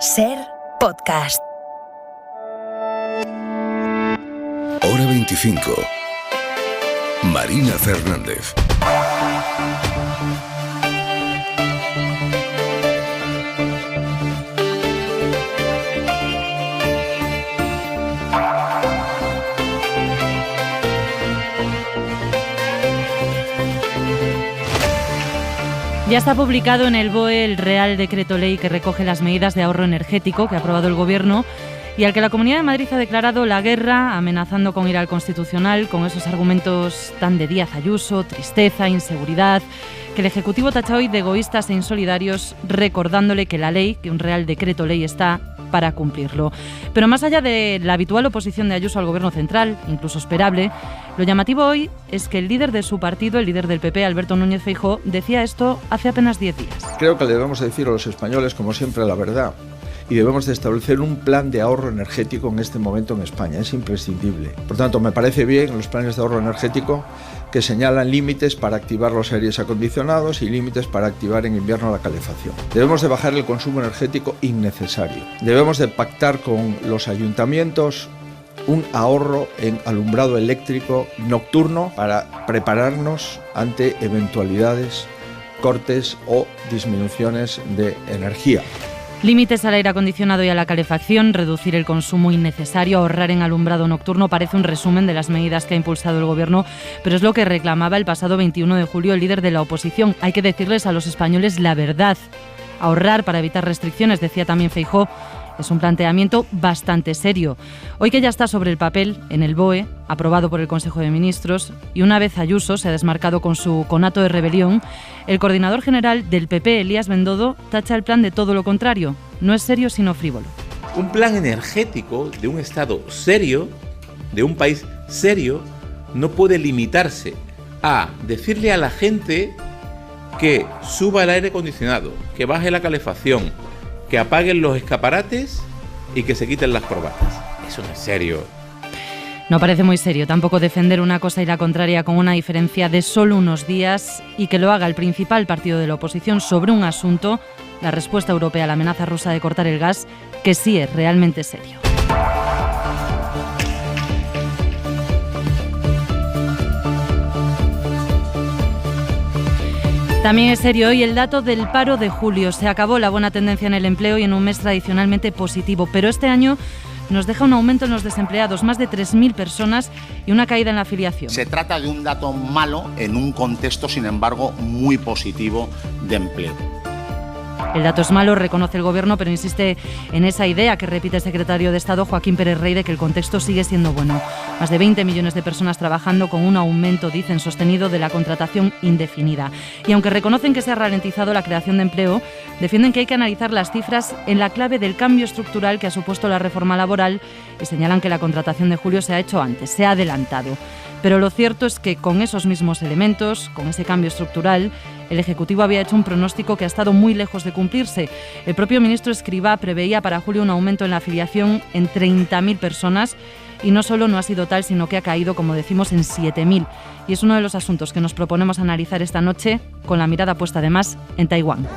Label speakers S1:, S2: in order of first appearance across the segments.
S1: SER Podcast.
S2: Hora 25. Marina Fernández.
S3: Ya está publicado en el BOE el Real Decreto Ley que recoge las medidas de ahorro energético que ha aprobado el Gobierno y al que la Comunidad de Madrid ha declarado la guerra, amenazando con ir al Constitucional con esos argumentos tan de Díaz Ayuso, tristeza, inseguridad, que el Ejecutivo tacha hoy de egoístas e insolidarios, recordándole que la ley, que un Real Decreto Ley está para cumplirlo. Pero más allá de la habitual oposición de Ayuso al Gobierno central, incluso esperable, lo llamativo hoy es que el líder de su partido, el líder del PP, Alberto Núñez Feijóo, decía esto hace apenas 10 días.
S4: Creo que le debemos decir a los españoles, como siempre, la verdad. Y debemos de establecer un plan de ahorro energético en este momento en España. Es imprescindible. Por tanto, me parece bien los planes de ahorro energético que señalan límites para activar los aires acondicionados y límites para activar en invierno la calefacción. Debemos de bajar el consumo energético innecesario. Debemos de pactar con los ayuntamientos un ahorro en alumbrado eléctrico nocturno para prepararnos ante eventualidades, cortes o disminuciones de energía.
S3: Límites al aire acondicionado y a la calefacción, reducir el consumo innecesario, ahorrar en alumbrado nocturno, parece un resumen de las medidas que ha impulsado el Gobierno, pero es lo que reclamaba el pasado 21 de julio el líder de la oposición. Hay que decirles a los españoles la verdad. Ahorrar para evitar restricciones, decía también Feijóo, es un planteamiento bastante serio. Hoy que ya está sobre el papel, en el BOE, aprobado por el Consejo de Ministros, y una vez Ayuso se ha desmarcado con su conato de rebelión, el coordinador general del PP, Elías Bendodo, tacha el plan de todo lo contrario. No es serio, sino frívolo.
S5: Un plan energético de un Estado serio, de un país serio, no puede limitarse a decirle a la gente que suba el aire acondicionado, que baje la calefacción, que apaguen los escaparates y que se quiten las corbatas. Eso no es serio.
S3: No parece muy serio tampoco defender una cosa y la contraria con una diferencia de solo unos días y que lo haga el principal partido de la oposición sobre un asunto, la respuesta europea a la amenaza rusa de cortar el gas, que sí es realmente serio. También es serio hoy el dato del paro de julio. Se acabó la buena tendencia en el empleo y en un mes tradicionalmente positivo, pero este año nos deja un aumento en los desempleados, más de 3.000 personas y una caída en la afiliación.
S6: Se trata de un dato malo en un contexto, sin embargo, muy positivo de empleo.
S3: El dato es malo, reconoce el Gobierno, pero insiste en esa idea que repite el secretario de Estado, Joaquín Pérez Rey, de que el contexto sigue siendo bueno. Más de 20 millones de personas trabajando con un aumento, dicen, sostenido de la contratación indefinida. Y aunque reconocen que se ha ralentizado la creación de empleo, defienden que hay que analizar las cifras en la clave del cambio estructural que ha supuesto la reforma laboral y señalan que la contratación de julio se ha hecho antes, se ha adelantado. Pero lo cierto es que con esos mismos elementos, con ese cambio estructural, el Ejecutivo había hecho un pronóstico que ha estado muy lejos de cumplirse. El propio ministro Escrivá preveía para julio un aumento en la afiliación en 30.000 personas y no solo no ha sido tal, sino que ha caído, como decimos, en 7.000. Y es uno de los asuntos que nos proponemos analizar esta noche, con la mirada puesta además en Taiwán.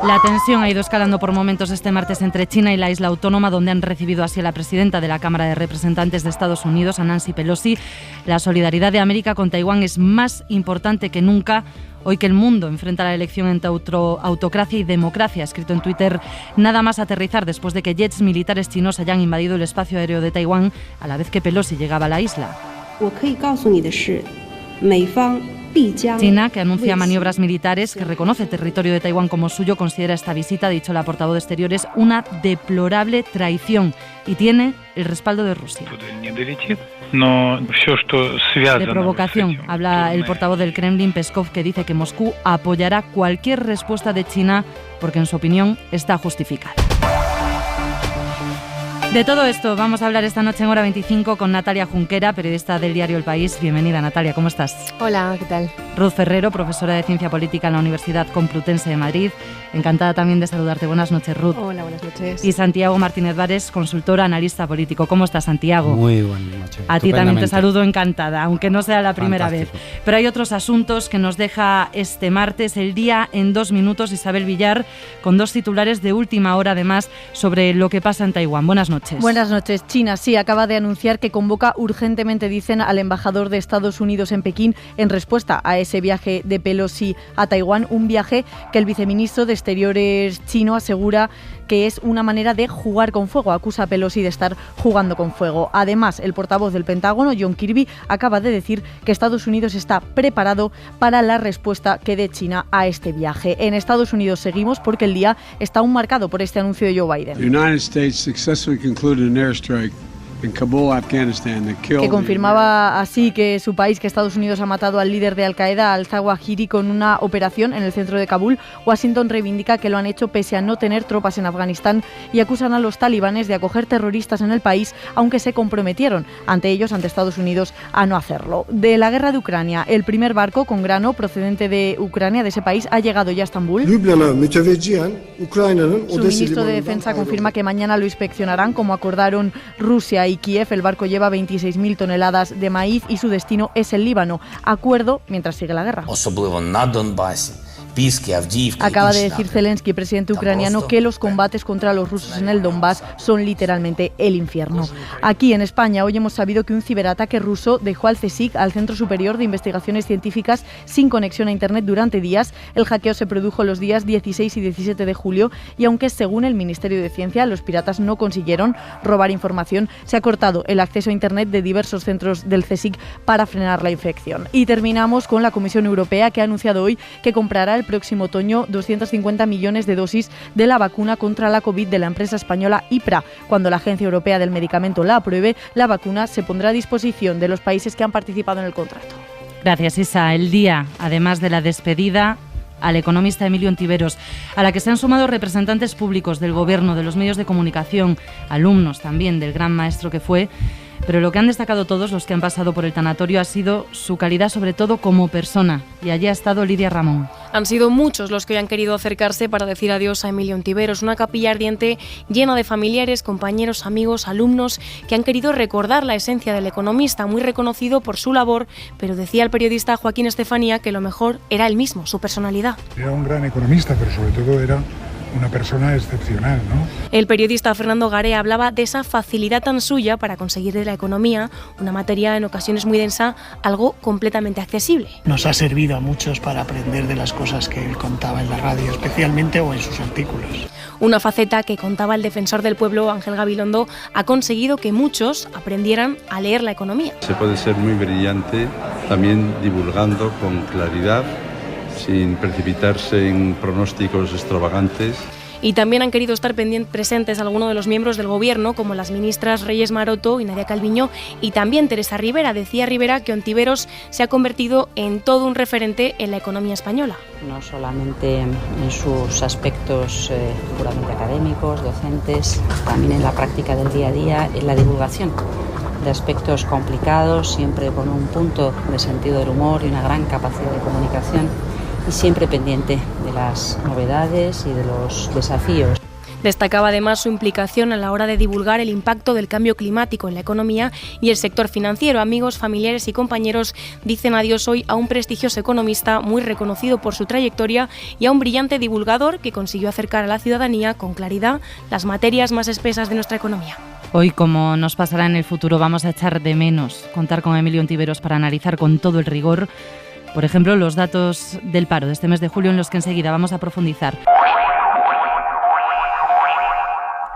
S3: La tensión ha ido escalando por momentos este martes entre China y la isla autónoma, donde han recibido así a la presidenta de la Cámara de Representantes de Estados Unidos, a Nancy Pelosi. La solidaridad de América con Taiwán es más importante que nunca, hoy que el mundo enfrenta la elección entre autocracia y democracia. Ha escrito en Twitter, nada más aterrizar después de que jets militares chinos hayan invadido el espacio aéreo de Taiwán, a la vez que Pelosi llegaba a la isla. China, que anuncia maniobras militares, que reconoce el territorio de Taiwán como suyo, considera esta visita, ha dicho la portavoz de Exteriores, una deplorable traición y tiene el respaldo de Rusia. De provocación habla el portavoz del Kremlin, Peskov, que dice que Moscú apoyará cualquier respuesta de China porque, en su opinión, está justificada. De todo esto vamos a hablar esta noche en Hora 25 con Natalia Junquera, periodista del diario El País. Bienvenida, Natalia, ¿cómo estás?
S1: Hola, ¿qué tal?
S3: Ruth Ferrero, profesora de Ciencia Política en la Universidad Complutense de Madrid. Encantada también de saludarte. Buenas noches, Ruth.
S1: Hola, buenas noches.
S3: Y Santiago Martínez Vares, consultor, analista político. ¿Cómo estás, Santiago?
S7: Muy buenas noches.
S3: A ti también te saludo encantada, aunque no sea la primera
S7: Fantástico.
S3: vez. Pero hay otros asuntos que nos deja este martes, el día en 2 minutos, Isabel Villar, con 2 titulares de última hora, además, sobre lo que pasa en Taiwán. Buenas noches.
S8: Buenas noches. China sí acaba de anunciar que convoca urgentemente, dicen, al embajador de Estados Unidos en Pekín en respuesta a ese viaje de Pelosi a Taiwán, un viaje que el viceministro de Exteriores chino asegura que es una manera de jugar con fuego. Acusa a Pelosi de estar jugando con fuego. Además, el portavoz del Pentágono, John Kirby, acaba de decir que Estados Unidos está preparado para la respuesta que dé China a este viaje. En Estados Unidos seguimos porque el día está aún marcado por este anuncio de Joe Biden.
S9: The United States successfully concluded an airstrike in Kabul, Afghanistan, that killed
S8: Que confirmaba así que su país, que Estados Unidos, ha matado al líder de Al-Qaeda, al-Zawahiri, con una operación en el centro de Kabul. Washington reivindica que lo han hecho pese a no tener tropas en Afganistán y acusan a los talibanes de acoger terroristas en el país, aunque se comprometieron ante ellos, ante Estados Unidos, a no hacerlo. De la guerra de Ucrania, el primer barco con grano procedente de Ucrania, de ese país, ha llegado ya a Estambul. Su ministro de Defensa confirma que mañana lo inspeccionarán, como acordaron Rusia y Kiev. El barco lleva 26.000 toneladas de maíz y su destino es el Líbano. Acuerdo mientras sigue la guerra. Acaba de decir Zelensky, presidente ucraniano, que los combates contra los rusos en el Donbass son literalmente el infierno. Aquí en España hoy hemos sabido que un ciberataque ruso dejó al CSIC, al Centro Superior de Investigaciones Científicas, sin conexión a Internet durante días. El hackeo se produjo los días 16 y 17 de julio y aunque según el Ministerio de Ciencia los piratas no consiguieron robar información, se ha cortado el acceso a Internet de diversos centros del CSIC para frenar la infección. Y terminamos con la Comisión Europea, que ha anunciado hoy que comprará el próximo otoño 250 millones de dosis de la vacuna contra la COVID de la empresa española IPRA. Cuando la Agencia Europea del Medicamento la apruebe, la vacuna se pondrá a disposición de los países que han participado en el contrato.
S3: Gracias, Isa. El día, además de la despedida al economista Emilio Ontiveros, a la que se han sumado representantes públicos del Gobierno, de los medios de comunicación, alumnos también del gran maestro que fue. Pero lo que han destacado todos los que han pasado por el tanatorio ha sido su calidad, sobre todo como persona. Y allí ha estado Lidia Ramón.
S1: Han sido muchos los que hoy han querido acercarse para decir adiós a Emilio Ontiveros, una capilla ardiente llena de familiares, compañeros, amigos, alumnos que han querido recordar la esencia del economista, muy reconocido por su labor, pero decía el periodista Joaquín Estefanía que lo mejor era él mismo, su personalidad.
S10: Era un gran economista, pero sobre todo era una persona excepcional, ¿no?
S1: El periodista Fernando Garea hablaba de esa facilidad tan suya para conseguir de la economía, una materia en ocasiones muy densa, algo completamente accesible.
S11: Nos ha servido a muchos para aprender de las cosas que él contaba en la radio, especialmente o en sus artículos.
S1: Una faceta que, contaba el defensor del pueblo Ángel Gabilondo, ha conseguido que muchos aprendieran a leer la economía.
S12: Se puede ser muy brillante también divulgando con claridad, sin precipitarse en pronósticos extravagantes.
S1: Y también han querido estar presentes algunos de los miembros del Gobierno, como las ministras Reyes Maroto y Nadia Calviño, y también Teresa Rivera. Decía Rivera que Ontiveros se ha convertido en todo un referente en la economía española.
S13: No solamente en sus aspectos puramente académicos, docentes, también en la práctica del día a día, en la divulgación de aspectos complicados, siempre con un punto de sentido del humor y una gran capacidad de comunicación, y siempre pendiente de las novedades y de los desafíos.
S1: Destacaba además su implicación a la hora de divulgar el impacto del cambio climático en la economía y el sector financiero. Amigos, familiares y compañeros dicen adiós hoy a un prestigioso economista muy reconocido por su trayectoria y a un brillante divulgador que consiguió acercar a la ciudadanía con claridad las materias más espesas de nuestra economía.
S3: Hoy, como nos pasará en el futuro, vamos a echar de menos contar con Emilio Ontiveros para analizar con todo el rigor, por ejemplo, los datos del paro de este mes de julio, en los que enseguida vamos a profundizar.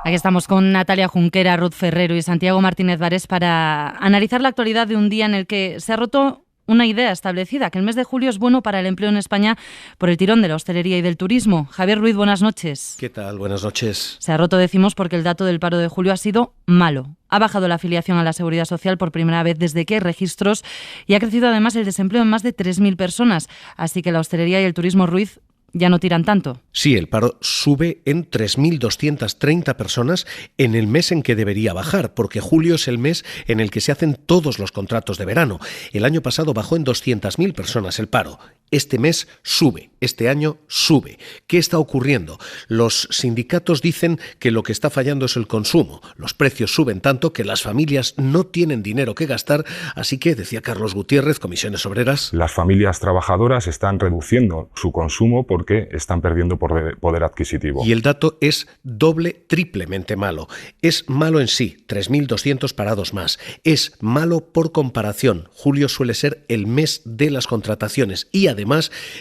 S3: Aquí estamos con Natalia Junquera, Ruth Ferrero y Santiago Martínez Vares para analizar la actualidad de un día en el que se ha roto una idea establecida, que el mes de julio es bueno para el empleo en España por el tirón de la hostelería y del turismo. Javier Ruiz, buenas noches.
S14: ¿Qué tal? Buenas noches.
S3: Se ha roto, decimos, porque el dato del paro de julio ha sido malo. Ha bajado la afiliación a la Seguridad Social por primera vez desde que hay registros y ha crecido además el desempleo en más de 3.000 personas. Así que la hostelería y el turismo, Ruiz, ya no tiran tanto.
S7: Sí, el paro sube en 3.230 personas en el mes en que debería bajar, porque julio es el mes en el que se hacen todos los contratos de verano. El año pasado bajó en 200.000 personas el paro. Este mes sube, este año sube. ¿Qué está ocurriendo? Los sindicatos dicen que lo que está fallando es el consumo. Los precios suben tanto que las familias no tienen dinero que gastar, así que, decía Carlos Gutiérrez, Comisiones Obreras,
S14: las familias trabajadoras están reduciendo su consumo porque están perdiendo poder adquisitivo.
S7: Y el dato es triplemente malo. Es malo en sí, 3.200 parados más. Es malo por comparación. Julio suele ser el mes de las contrataciones y además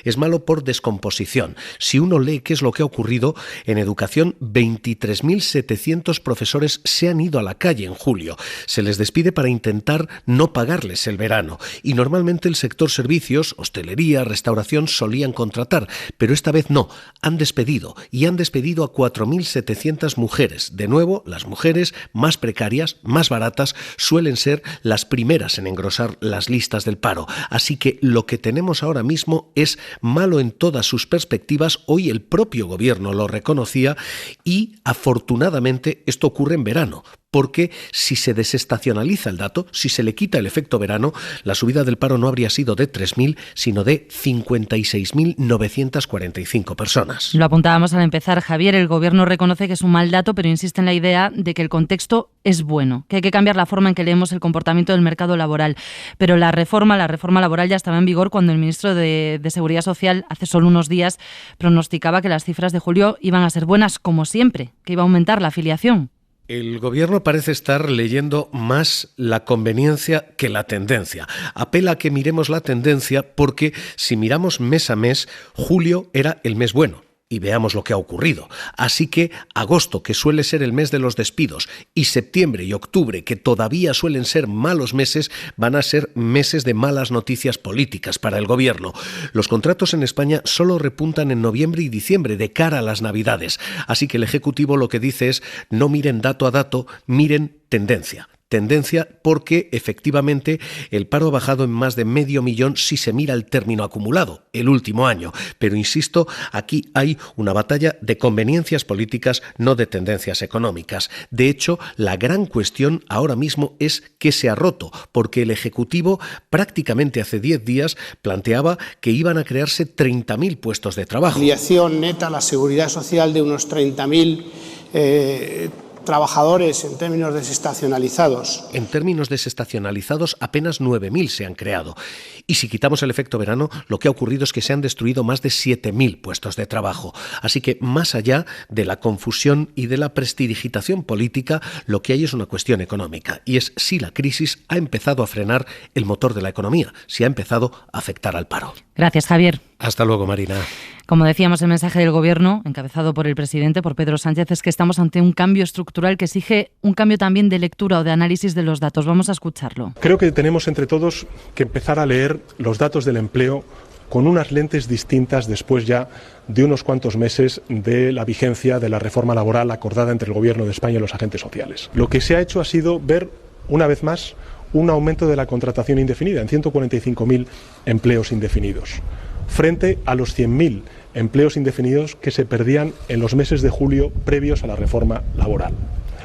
S7: es malo por descomposición. Si uno lee qué es lo que ha ocurrido, en educación 23.700 profesores se han ido a la calle en julio. Se les despide para intentar no pagarles el verano. Y normalmente el sector servicios, hostelería, restauración solían contratar, pero esta vez no. Han despedido y han despedido a 4.700 mujeres. De nuevo, las mujeres más precarias, más baratas, suelen ser las primeras en engrosar las listas del paro. Así que lo que tenemos ahora mismo es malo en todas sus perspectivas. Hoy el propio gobierno lo reconocía y, afortunadamente, esto ocurre en verano. Porque si se desestacionaliza el dato, si se le quita el efecto verano, la subida del paro no habría sido de 3.000, sino de 56.945 personas.
S3: Lo apuntábamos al empezar, Javier, el Gobierno reconoce que es un mal dato, pero insiste en la idea de que el contexto es bueno, que hay que cambiar la forma en que leemos el comportamiento del mercado laboral. Pero la reforma laboral ya estaba en vigor cuando el ministro de Seguridad Social, hace solo unos días, pronosticaba que las cifras de julio iban a ser buenas como siempre, que iba a aumentar la afiliación.
S7: El gobierno parece estar leyendo más la conveniencia que la tendencia. Apela a que miremos la tendencia porque si miramos mes a mes, julio era el mes bueno. Y veamos lo que ha ocurrido. Así que agosto, que suele ser el mes de los despidos, y septiembre y octubre, que todavía suelen ser malos meses, van a ser meses de malas noticias políticas para el gobierno. Los contratos en España solo repuntan en noviembre y diciembre, de cara a las Navidades. Así que el Ejecutivo lo que dice es: no miren dato a dato, miren tendencia. Tendencia porque efectivamente el paro ha bajado en más de 500.000 si se mira el término acumulado, el último año. Pero insisto, aquí hay una batalla de conveniencias políticas, no de tendencias económicas. De hecho, la gran cuestión ahora mismo es qué se ha roto, porque el Ejecutivo prácticamente hace 10 días planteaba que iban a crearse 30.000 puestos de trabajo.
S15: Ampliación neta a la seguridad social de unos 30.000 trabajadores en términos desestacionalizados.
S7: En términos desestacionalizados, apenas 9.000 se han creado. Y si quitamos el efecto verano, lo que ha ocurrido es que se han destruido más de 7.000 puestos de trabajo. Así que, más allá de la confusión y de la prestidigitación política, lo que hay es una cuestión económica. Y es si la crisis ha empezado a frenar el motor de la economía, si ha empezado a afectar al paro.
S3: Gracias, Javier.
S7: Hasta luego, Marina.
S3: Como decíamos, el mensaje del Gobierno, encabezado por el presidente, por Pedro Sánchez, es que estamos ante un cambio estructural que exige un cambio también de lectura o de análisis de los datos. Vamos a escucharlo.
S16: Creo que tenemos entre todos que empezar a leer los datos del empleo con unas lentes distintas después ya de unos cuantos meses de la vigencia de la reforma laboral acordada entre el Gobierno de España y los agentes sociales. Lo que se ha hecho ha sido ver, una vez más, un aumento de la contratación indefinida en 145.000 empleos indefinidos, frente a los 100.000 empleos indefinidos que se perdían en los meses de julio previos a la reforma laboral.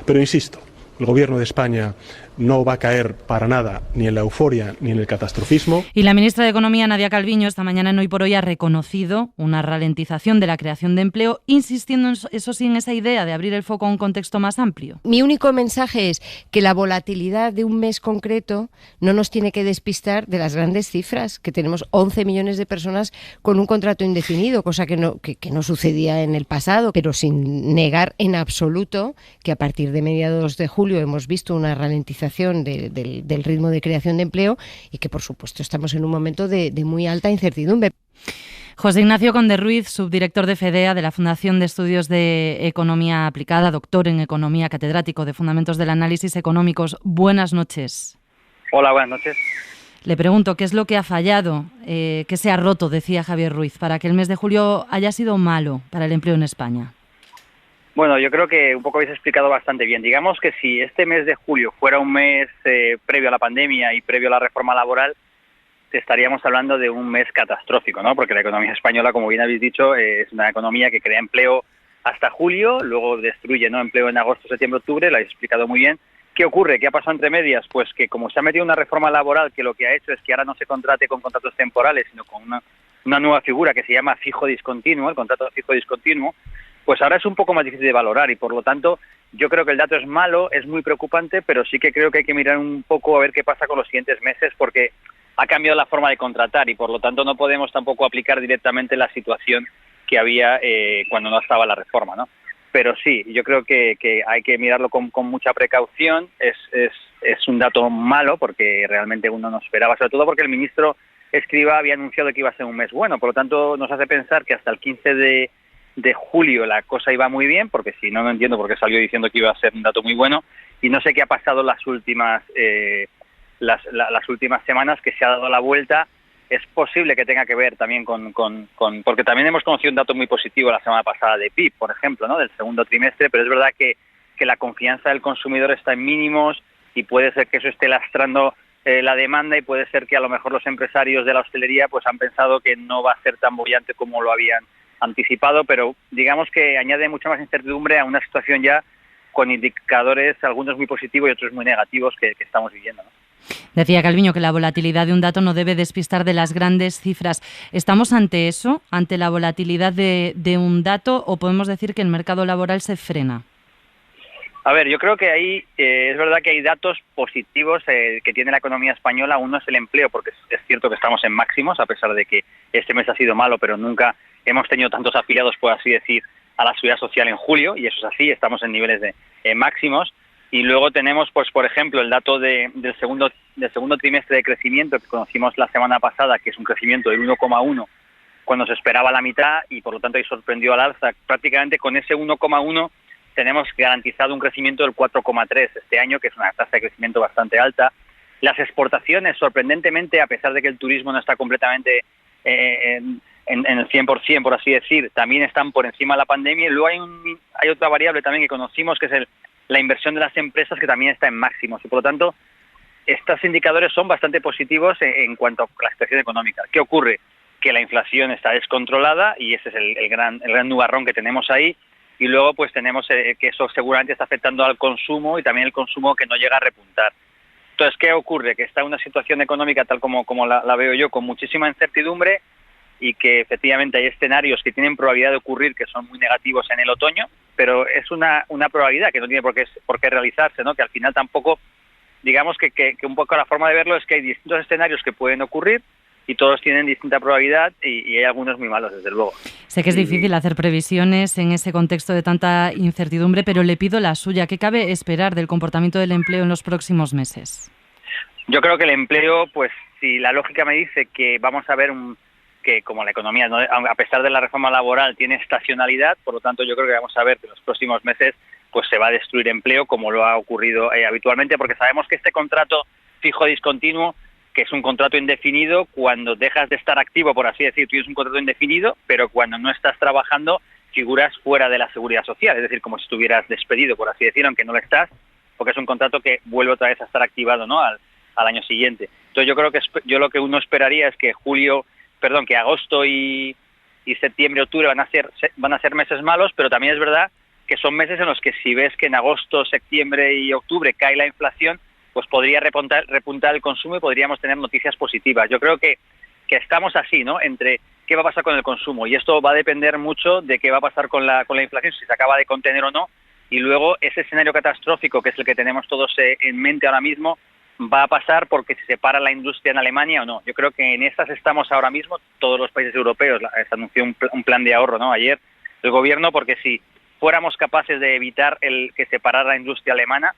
S16: Pero insisto, el Gobierno de España no va a caer para nada ni en la euforia ni en el catastrofismo.
S3: Y la ministra de Economía, Nadia Calviño, esta mañana en Hoy por Hoy ha reconocido una ralentización de la creación de empleo, insistiendo, eso sí, en esa idea de abrir el foco a un contexto más amplio.
S17: Mi único mensaje es que la volatilidad de un mes concreto no nos tiene que despistar de las grandes cifras, que tenemos 11 millones de personas con un contrato indefinido, cosa que no sucedía en el pasado, pero sin negar en absoluto que a partir de mediados de julio hemos visto una ralentización del ritmo de creación de empleo y que, por supuesto, estamos en un momento de muy alta incertidumbre.
S3: José Ignacio Conde Ruiz, subdirector de FEDEA, de la Fundación de Estudios de Economía Aplicada, doctor en Economía, catedrático de Fundamentos del Análisis Económicos. Buenas noches.
S18: Hola, buenas noches.
S3: Le pregunto, ¿qué es lo que ha fallado, qué se ha roto, decía Javier Ruiz, para que el mes de julio haya sido malo para el empleo en España?
S18: Bueno, yo creo que un poco habéis explicado bastante bien. Digamos que si este mes de julio fuera un mes previo a la pandemia y previo a la reforma laboral, estaríamos hablando de un mes catastrófico, ¿no? Porque la economía española, como bien habéis dicho, es una economía que crea empleo hasta julio, luego destruye, ¿no?, empleo en agosto, septiembre, octubre. Lo habéis explicado muy bien. ¿Qué ocurre? ¿Qué ha pasado entre medias? Pues que como se ha metido una reforma laboral que lo que ha hecho es que ahora no se contrate con contratos temporales, sino con una nueva figura que se llama fijo discontinuo, el contrato fijo discontinuo, pues ahora es un poco más difícil de valorar y por lo tanto yo creo que el dato es malo, es muy preocupante, pero sí que creo que hay que mirar un poco a ver qué pasa con los siguientes meses porque ha cambiado la forma de contratar y por lo tanto no podemos tampoco aplicar directamente la situación que había cuando no estaba la reforma, ¿no? Pero sí, yo creo que hay que mirarlo con mucha precaución. Es un dato malo porque realmente uno no esperaba, sobre todo porque el ministro Escrivá había anunciado que iba a ser un mes bueno, por lo tanto nos hace pensar que hasta el 15 de julio la cosa iba muy bien, porque si no, no entiendo por qué salió diciendo que iba a ser un dato muy bueno, y no sé qué ha pasado las últimas semanas, que se ha dado la vuelta. Es posible que tenga que ver también porque también hemos conocido un dato muy positivo la semana pasada de PIB, por ejemplo, ¿no?, del segundo trimestre, pero es verdad que la confianza del consumidor está en mínimos y puede ser que eso esté lastrando la demanda y puede ser que a lo mejor los empresarios de la hostelería pues han pensado que no va a ser tan bollante como lo habían anticipado, pero digamos que añade mucha más incertidumbre a una situación ya con indicadores, algunos muy positivos y otros muy negativos que estamos viviendo, ¿no?
S3: Decía Calviño que la volatilidad de un dato no debe despistar de las grandes cifras. ¿Estamos ante eso, ante la volatilidad de un dato, o podemos decir que el mercado laboral se frena?
S18: A ver, yo creo que ahí es verdad que hay datos positivos que tiene la economía española. Uno es el empleo, porque es cierto que estamos en máximos, a pesar de que este mes ha sido malo, pero nunca hemos tenido tantos afiliados, por así decir, a la seguridad social en julio, y eso es así, estamos en niveles de máximos. Y luego tenemos, pues por ejemplo, el dato del segundo trimestre de crecimiento que conocimos la semana pasada, que es un crecimiento del 1,1 cuando se esperaba la mitad y por lo tanto ahí sorprendió al alza. Prácticamente con ese 1,1 tenemos garantizado un crecimiento del 4,3 este año, que es una tasa de crecimiento bastante alta. Las exportaciones, sorprendentemente, a pesar de que el turismo no está completamente en el 100%, por así decir, también están por encima de la pandemia. Y luego hay otra variable también que conocimos, que es la inversión de las empresas, que también está en máximos. Y por lo tanto, estos indicadores son bastante positivos en cuanto a la situación económica. ¿Qué ocurre? Que la inflación está descontrolada y ese es el gran nubarrón que tenemos ahí. Y luego pues tenemos que eso seguramente está afectando al consumo y también el consumo que no llega a repuntar. Entonces, ¿qué ocurre? Que está en una situación económica tal como la veo yo, con muchísima incertidumbre y que efectivamente hay escenarios que tienen probabilidad de ocurrir que son muy negativos en el otoño, pero es una probabilidad que no tiene por qué realizarse, ¿no? Que al final tampoco, digamos que un poco la forma de verlo es que hay distintos escenarios que pueden ocurrir y todos tienen distinta probabilidad y hay algunos muy malos, desde luego.
S3: Sé que es difícil hacer previsiones en ese contexto de tanta incertidumbre, pero le pido la suya. ¿Qué cabe esperar del comportamiento del empleo en los próximos meses?
S18: Yo creo que el empleo, pues si la lógica me dice que vamos a ver que como la economía, ¿no?, a pesar de la reforma laboral, tiene estacionalidad, por lo tanto yo creo que vamos a ver que en los próximos meses pues se va a destruir empleo como lo ha ocurrido habitualmente, porque sabemos que este contrato fijo discontinuo, que es un contrato indefinido, cuando dejas de estar activo, por así decir, tienes un contrato indefinido, pero cuando no estás trabajando figuras fuera de la seguridad social, es decir, como si estuvieras despedido, por así decir, aunque no lo estás, porque es un contrato que vuelve otra vez a estar activado, ¿no?, al año siguiente. Entonces yo creo que lo que uno esperaría es que que agosto y septiembre, octubre van a ser meses malos, pero también es verdad que son meses en los que si ves que en agosto, septiembre y octubre cae la inflación, pues podría repuntar el consumo y podríamos tener noticias positivas. Yo creo que estamos así, ¿no?, entre qué va a pasar con el consumo, y esto va a depender mucho de qué va a pasar con la inflación, si se acaba de contener o no, y luego ese escenario catastrófico, que es el que tenemos todos en mente ahora mismo, va a pasar porque se separa la industria en Alemania o no. Yo creo que en estas estamos ahora mismo todos los países europeos. Se anunció un plan de ahorro, ¿no?, ayer el gobierno, porque si fuéramos capaces de evitar el que separara la industria alemana,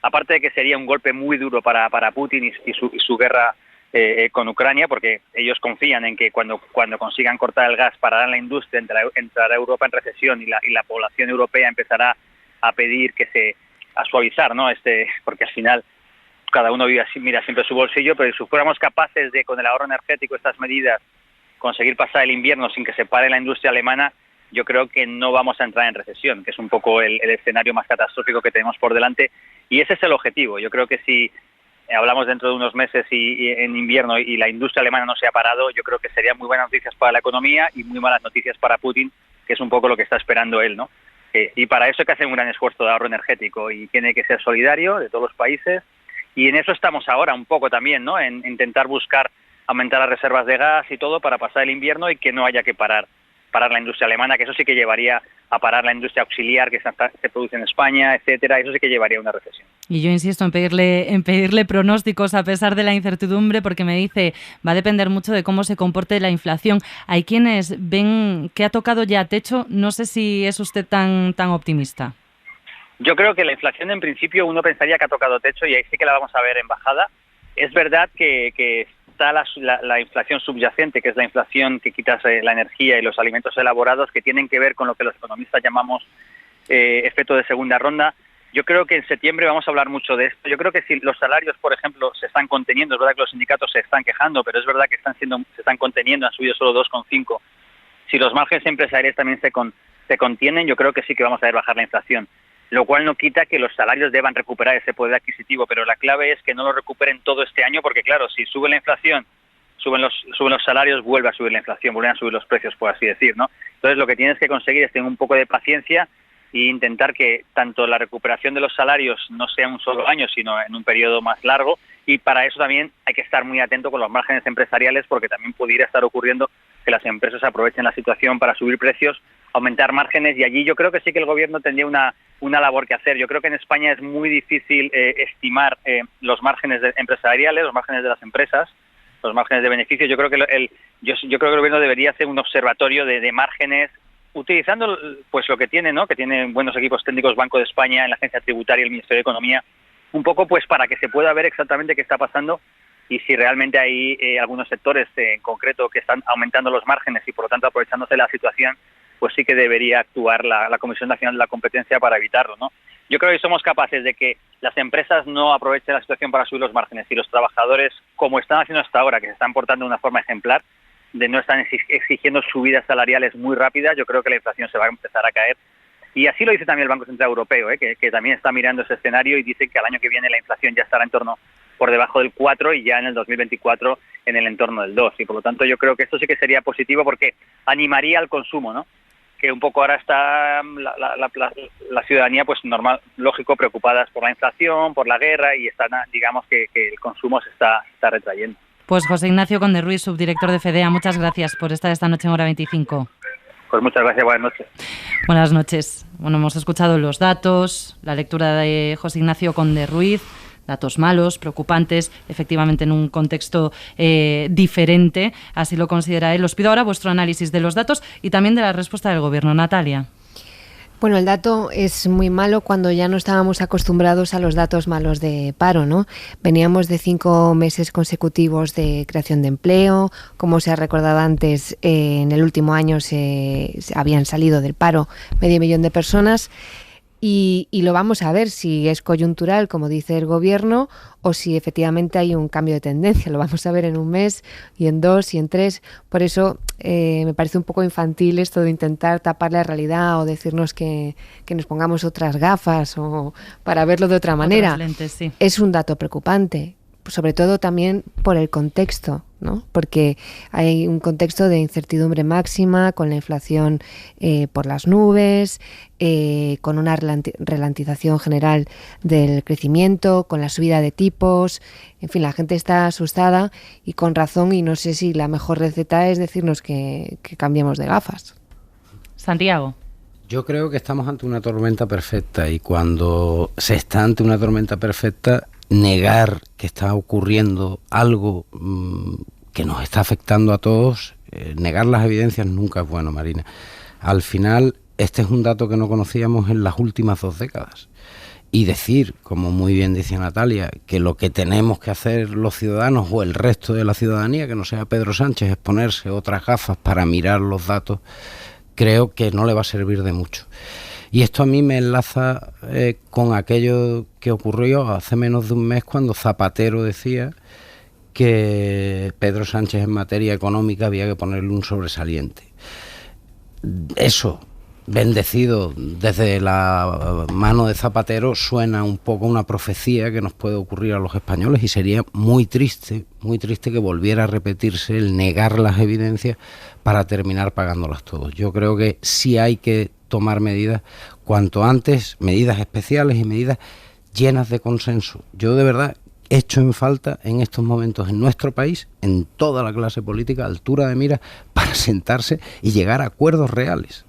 S18: aparte de que sería un golpe muy duro para Putin y su guerra con Ucrania, porque ellos confían en que cuando consigan cortar el gas pararán la industria, entrará Europa en recesión y la población europea empezará a pedir a suavizar, ¿no?, porque al final cada uno mira siempre su bolsillo, pero si fuéramos capaces de, con el ahorro energético, estas medidas, conseguir pasar el invierno sin que se pare la industria alemana, yo creo que no vamos a entrar en recesión, que es un poco el escenario más catastrófico que tenemos por delante, y ese es el objetivo. Yo creo que si hablamos dentro de unos meses y en invierno y la industria alemana no se ha parado, yo creo que serían muy buenas noticias para la economía y muy malas noticias para Putin, que es un poco lo que está esperando él, ¿no? Y para eso hay que hacer un gran esfuerzo de ahorro energético y tiene que ser solidario de todos los países, y en eso estamos ahora un poco también, ¿no? En intentar buscar aumentar las reservas de gas y todo para pasar el invierno y que no haya que parar la industria alemana, que eso sí que llevaría a parar la industria auxiliar que se produce en España, etcétera. Eso sí que llevaría a una recesión.
S3: Y yo insisto en pedirle pronósticos a pesar de la incertidumbre, porque me dice, va a depender mucho de cómo se comporte la inflación. Hay quienes ven que ha tocado ya techo. No sé si es usted tan optimista.
S18: Yo creo que la inflación, en principio, uno pensaría que ha tocado techo y ahí sí que la vamos a ver en bajada. Es verdad que está la inflación subyacente, que es la inflación que quitas la energía y los alimentos elaborados, que tienen que ver con lo que los economistas llamamos efecto de segunda ronda. Yo creo que en septiembre vamos a hablar mucho de esto. Yo creo que si los salarios, por ejemplo, se están conteniendo, es verdad que los sindicatos se están quejando, pero es verdad que se están conteniendo, han subido solo 2,5. Si los márgenes empresariales también se contienen, yo creo que sí que vamos a ver bajar la inflación, lo cual no quita que los salarios deban recuperar ese poder adquisitivo, pero la clave es que no lo recuperen todo este año, porque claro, si sube la inflación, suben los salarios, vuelve a subir la inflación, vuelven a subir los precios, por así decir, ¿no? Entonces lo que tienes que conseguir es tener un poco de paciencia e intentar que tanto la recuperación de los salarios no sea un solo año, sino en un periodo más largo, y para eso también hay que estar muy atento con los márgenes empresariales, porque también pudiera estar ocurriendo que las empresas aprovechen la situación para subir precios, aumentar márgenes, y allí yo creo que sí que el gobierno tendría una labor que hacer. Yo creo que en España es muy difícil estimar los márgenes empresariales, los márgenes de las empresas, los márgenes de beneficio. Yo creo que yo creo que el gobierno debería hacer un observatorio de márgenes, utilizando pues lo que tiene, ¿no? Que tiene buenos equipos técnicos Banco de España, en la Agencia Tributaria, el Ministerio de Economía, un poco pues para que se pueda ver exactamente qué está pasando y si realmente hay algunos sectores en concreto que están aumentando los márgenes y por lo tanto aprovechándose de la situación, pues sí que debería actuar la Comisión Nacional de la Competencia para evitarlo, ¿no? Yo creo que somos capaces de que las empresas no aprovechen la situación para subir los márgenes y los trabajadores, como están haciendo hasta ahora, que se están portando de una forma ejemplar, de no estar exigiendo subidas salariales muy rápidas, yo creo que la inflación se va a empezar a caer. Y así lo dice también el Banco Central Europeo, que también está mirando ese escenario y dice que al año que viene la inflación ya estará en torno por debajo del 4 y ya en el 2024 en el entorno del 2. Y por lo tanto yo creo que esto sí que sería positivo porque animaría al consumo, ¿no? Que un poco ahora está la ciudadanía, pues normal, lógico, preocupadas por la inflación, por la guerra, y están, digamos que el consumo se está retrayendo.
S3: Pues José Ignacio Conde Ruiz, subdirector de FEDEA, muchas gracias por estar esta noche en Hora 25.
S18: Pues muchas gracias, buenas noches.
S3: Buenas noches. Bueno, hemos escuchado los datos, la lectura de José Ignacio Conde Ruiz, datos malos, preocupantes, efectivamente en un contexto diferente, así lo considera él. Os pido ahora vuestro análisis de los datos y también de la respuesta del Gobierno. Natalia.
S17: Bueno, el dato es muy malo cuando ya no estábamos acostumbrados a los datos malos de paro, ¿no? Veníamos de 5 meses consecutivos de creación de empleo. Como se ha recordado antes, en el último año se habían salido del paro 500.000 de personas. Y lo vamos a ver si es coyuntural, como dice el Gobierno, o si efectivamente hay un cambio de tendencia. Lo vamos a ver en un mes, y en 2, y en 3. Por eso me parece un poco infantil esto de intentar tapar la realidad o decirnos que nos pongamos otras gafas o para verlo de otra manera.
S3: Otras lentes, sí.
S17: Es un dato preocupante, sobre todo también por el contexto, ¿no? Porque hay un contexto de incertidumbre máxima, con la inflación por las nubes, con una ralentización general del crecimiento, con la subida de tipos. En fin, la gente está asustada y con razón, y no sé si la mejor receta es decirnos que cambiemos de gafas.
S3: Santiago.
S19: Yo creo que estamos ante una tormenta perfecta, y cuando se está ante una tormenta perfecta, negar que está ocurriendo algo que nos está afectando a todos, negar las evidencias nunca es bueno, Marina. Al final, este es un dato que no conocíamos en las últimas 2 décadas. Y decir, como muy bien dice Natalia, que lo que tenemos que hacer los ciudadanos o el resto de la ciudadanía, que no sea Pedro Sánchez, es ponerse otras gafas para mirar los datos, creo que no le va a servir de mucho. Y esto a mí me enlaza con aquello que ocurrió hace menos de un mes, cuando Zapatero decía que Pedro Sánchez en materia económica había que ponerle un sobresaliente. Eso bendecido desde la mano de Zapatero, suena un poco una profecía que nos puede ocurrir a los españoles, y sería muy triste que volviera a repetirse el negar las evidencias para terminar pagándolas todos. Yo creo que sí hay que tomar medidas cuanto antes, medidas especiales y medidas llenas de consenso. Yo de verdad echo en falta en estos momentos en nuestro país, en toda la clase política, altura de mira para sentarse y llegar a acuerdos reales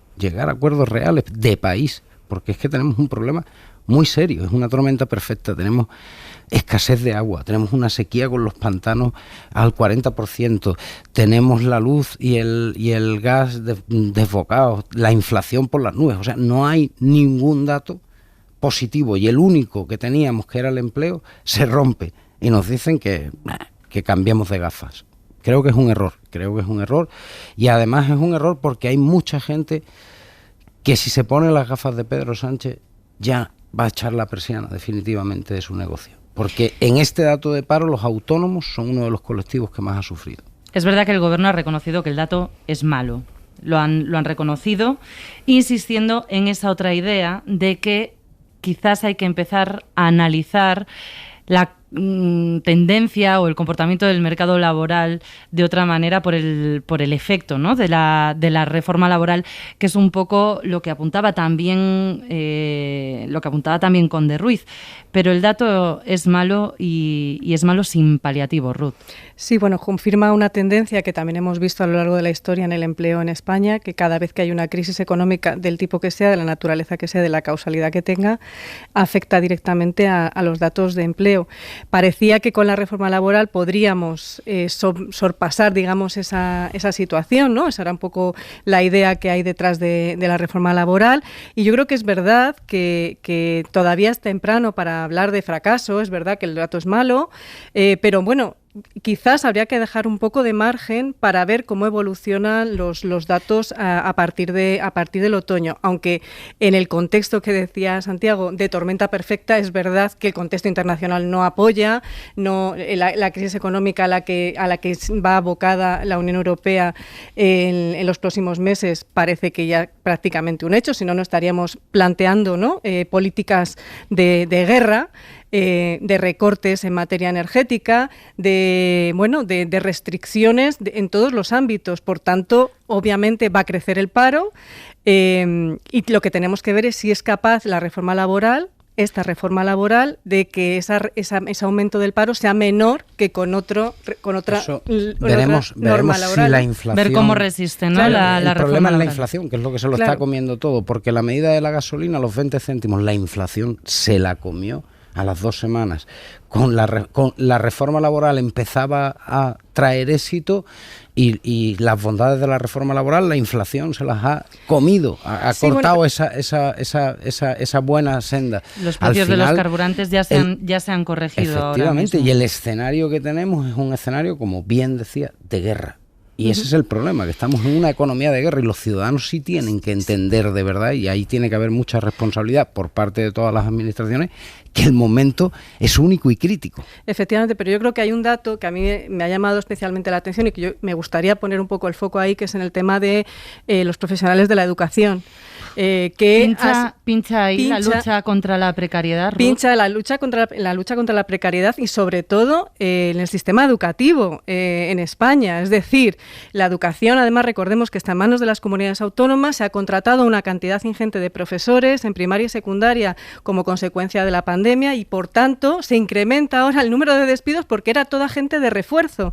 S19: de país, porque es que tenemos un problema muy serio, es una tormenta perfecta, tenemos escasez de agua, tenemos una sequía con los pantanos al 40%, tenemos la luz y el gas desbocados, la inflación por las nubes, o sea, no hay ningún dato positivo, y el único que teníamos, que era el empleo, se rompe y nos dicen que cambiemos de gafas. Creo que es un error, y además es un error porque hay mucha gente que si se pone las gafas de Pedro Sánchez ya va a echar la persiana definitivamente de su negocio, porque en este dato de paro los autónomos son uno de los colectivos que más ha sufrido.
S3: Es verdad que el Gobierno ha reconocido que el dato es malo, lo han reconocido, insistiendo en esa otra idea de que quizás hay que empezar a analizar la tendencia o el comportamiento del mercado laboral de otra manera por el efecto, ¿no?, de la reforma laboral, que es un poco lo que apuntaba también Conde Ruiz. Pero el dato es malo y es malo sin paliativo, Ruth.
S20: Sí, bueno, confirma una tendencia que también hemos visto a lo largo de la historia en el empleo en España, que cada vez que hay una crisis económica del tipo que sea, de la naturaleza que sea, de la causalidad que tenga, afecta directamente a los datos de empleo. Parecía que con la reforma laboral podríamos sorpasar, digamos, esa situación, ¿no? Esa era un poco la idea que hay detrás de la reforma laboral, y yo creo que es verdad que todavía es temprano para hablar de fracaso, es verdad que el dato es malo, pero bueno, quizás habría que dejar un poco de margen para ver cómo evolucionan los datos a partir del otoño, aunque en el contexto que decía Santiago de tormenta perfecta, es verdad que el contexto internacional no apoya, la crisis económica a la que va abocada la Unión Europea en los próximos meses parece que ya prácticamente un hecho, si no, no estaríamos planteando, ¿no?, políticas de guerra, de recortes en materia energética, de restricciones en todos los ámbitos. Por tanto, obviamente va a crecer el paro, y lo que tenemos que ver es si es capaz esta reforma laboral de que ese aumento del paro sea menor que con otra
S19: veremos
S20: norma laboral.
S19: Si la inflación,
S3: ver cómo resiste, ¿no?
S19: Claro,
S3: el
S19: problema es la
S3: laboral.
S19: inflación, que es lo que se lo está comiendo todo, porque la medida de la gasolina, los 20 céntimos, la inflación se la comió a las 2 semanas. Con la reforma laboral empezaba a traer éxito, y las bondades de la reforma laboral, la inflación se las ha comido, ha cortado esa buena senda.
S3: Los precios de los carburantes ya se han corregido.
S19: Efectivamente, y el escenario que tenemos es un escenario, como bien decía, de guerra. Y ese es el problema, que estamos en una economía de guerra, y los ciudadanos sí tienen que entender de verdad, y ahí tiene que haber mucha responsabilidad por parte de todas las administraciones, que el momento es único y crítico.
S20: Efectivamente, pero yo creo que hay un dato que a mí me ha llamado especialmente la atención y que yo me gustaría poner un poco el foco ahí, que es en el tema de los profesionales de la educación.
S3: Pincha ahí la lucha contra la precariedad, Ruth.
S20: Pincha la lucha contra la precariedad, y sobre todo en el sistema educativo en España. Es decir, la educación, además, recordemos que está en manos de las comunidades autónomas, se ha contratado una cantidad ingente de profesores en primaria y secundaria como consecuencia de la pandemia, y por tanto se incrementa ahora el número de despidos porque era toda gente de refuerzo.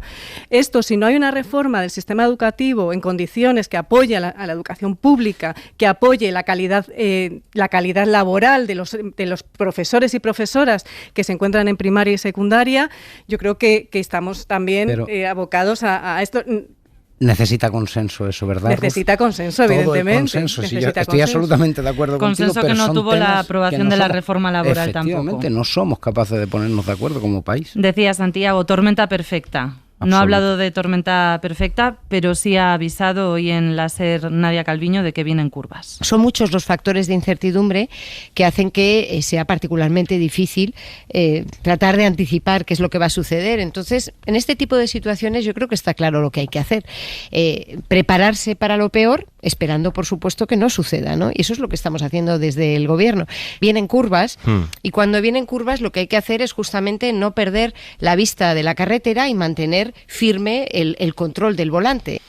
S20: Esto, si no hay una reforma del sistema educativo en condiciones que apoye a la educación pública, que apoye la calidad laboral de los profesores y profesoras que se encuentran en primaria y secundaria, yo creo que estamos también abocados a esto.
S19: Necesita consenso eso, ¿verdad?
S20: Necesita consenso, evidentemente.
S19: Consenso. Sí, yo estoy absolutamente de acuerdo contigo.
S3: Consenso que no tuvo la aprobación de la reforma laboral tampoco.
S19: Efectivamente, no somos capaces de ponernos de acuerdo como país.
S3: Decía Santiago, tormenta perfecta. No ha hablado de tormenta perfecta, pero sí ha avisado hoy en la SER Nadia Calviño de que vienen curvas.
S17: Son muchos los factores de incertidumbre que hacen que sea particularmente difícil tratar de anticipar qué es lo que va a suceder. Entonces, en este tipo de situaciones yo creo que está claro lo que hay que hacer. Prepararse para lo peor, esperando, por supuesto, que no suceda, ¿no? Y eso es lo que estamos haciendo desde el Gobierno. Vienen curvas y cuando vienen curvas lo que hay que hacer es justamente no perder la vista de la carretera y mantener firme el control del volante.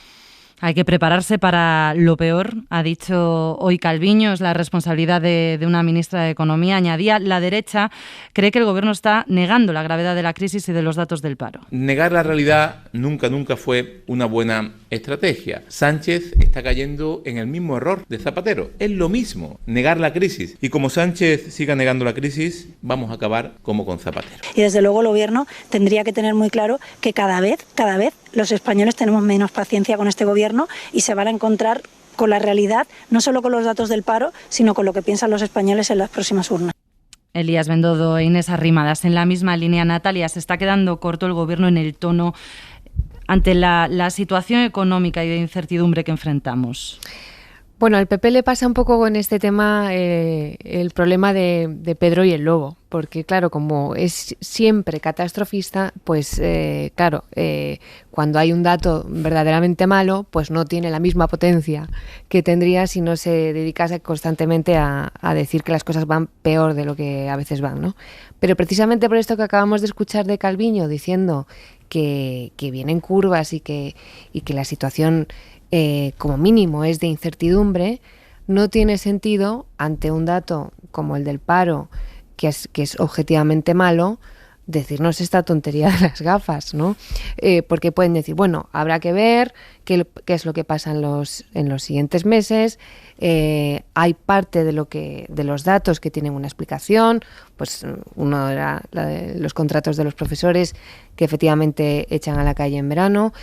S3: Hay que prepararse para lo peor, ha dicho hoy Calviño, es la responsabilidad de una ministra de Economía. Añadía, la derecha cree que el Gobierno está negando la gravedad de la crisis y de los datos del paro.
S5: Negar la realidad nunca fue una buena estrategia. Sánchez está cayendo en el mismo error de Zapatero. Es lo mismo, negar la crisis. Y como Sánchez siga negando la crisis, vamos a acabar como con Zapatero.
S21: Y desde luego el Gobierno tendría que tener muy claro que cada vez los españoles tenemos menos paciencia con este Gobierno y se van a encontrar con la realidad, no solo con los datos del paro, sino con lo que piensan los españoles en las próximas urnas.
S3: Elías Bendodo e Inés Arrimadas. En la misma línea, Natalia, se está quedando corto el Gobierno en el tono ante la situación económica y de incertidumbre que enfrentamos.
S22: Bueno, al PP le pasa un poco con este tema el problema de Pedro y el Lobo, porque claro, como es siempre catastrofista, pues cuando hay un dato verdaderamente malo, pues no tiene la misma potencia que tendría si no se dedicase constantemente a decir que las cosas van peor de lo que a veces van, ¿no? Pero precisamente por esto que acabamos de escuchar de Calviño diciendo que vienen curvas y que la situación como mínimo es de incertidumbre, no tiene sentido ante un dato como el del paro, que es objetivamente malo, decirnos esta tontería de las gafas, ¿no? Porque pueden decir, bueno, habrá que ver qué es lo que pasa en los siguientes meses. Hay parte de los datos que tienen una explicación, pues uno era los contratos de los profesores que efectivamente echan a la calle en verano.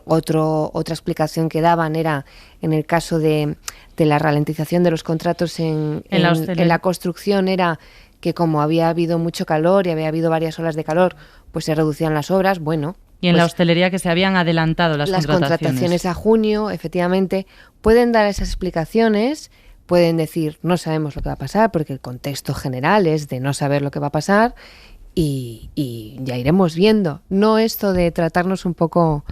S22: Otra explicación que daban era en el caso de la ralentización de los contratos en la construcción, era que como había habido mucho calor y había habido varias olas de calor, pues se reducían las obras, bueno.
S3: Y en la hostelería que se habían adelantado las
S22: contrataciones a junio, efectivamente, pueden dar esas explicaciones, pueden decir no sabemos lo que va a pasar, porque el contexto general es de no saber lo que va a pasar y ya iremos viendo. No esto de tratarnos un poco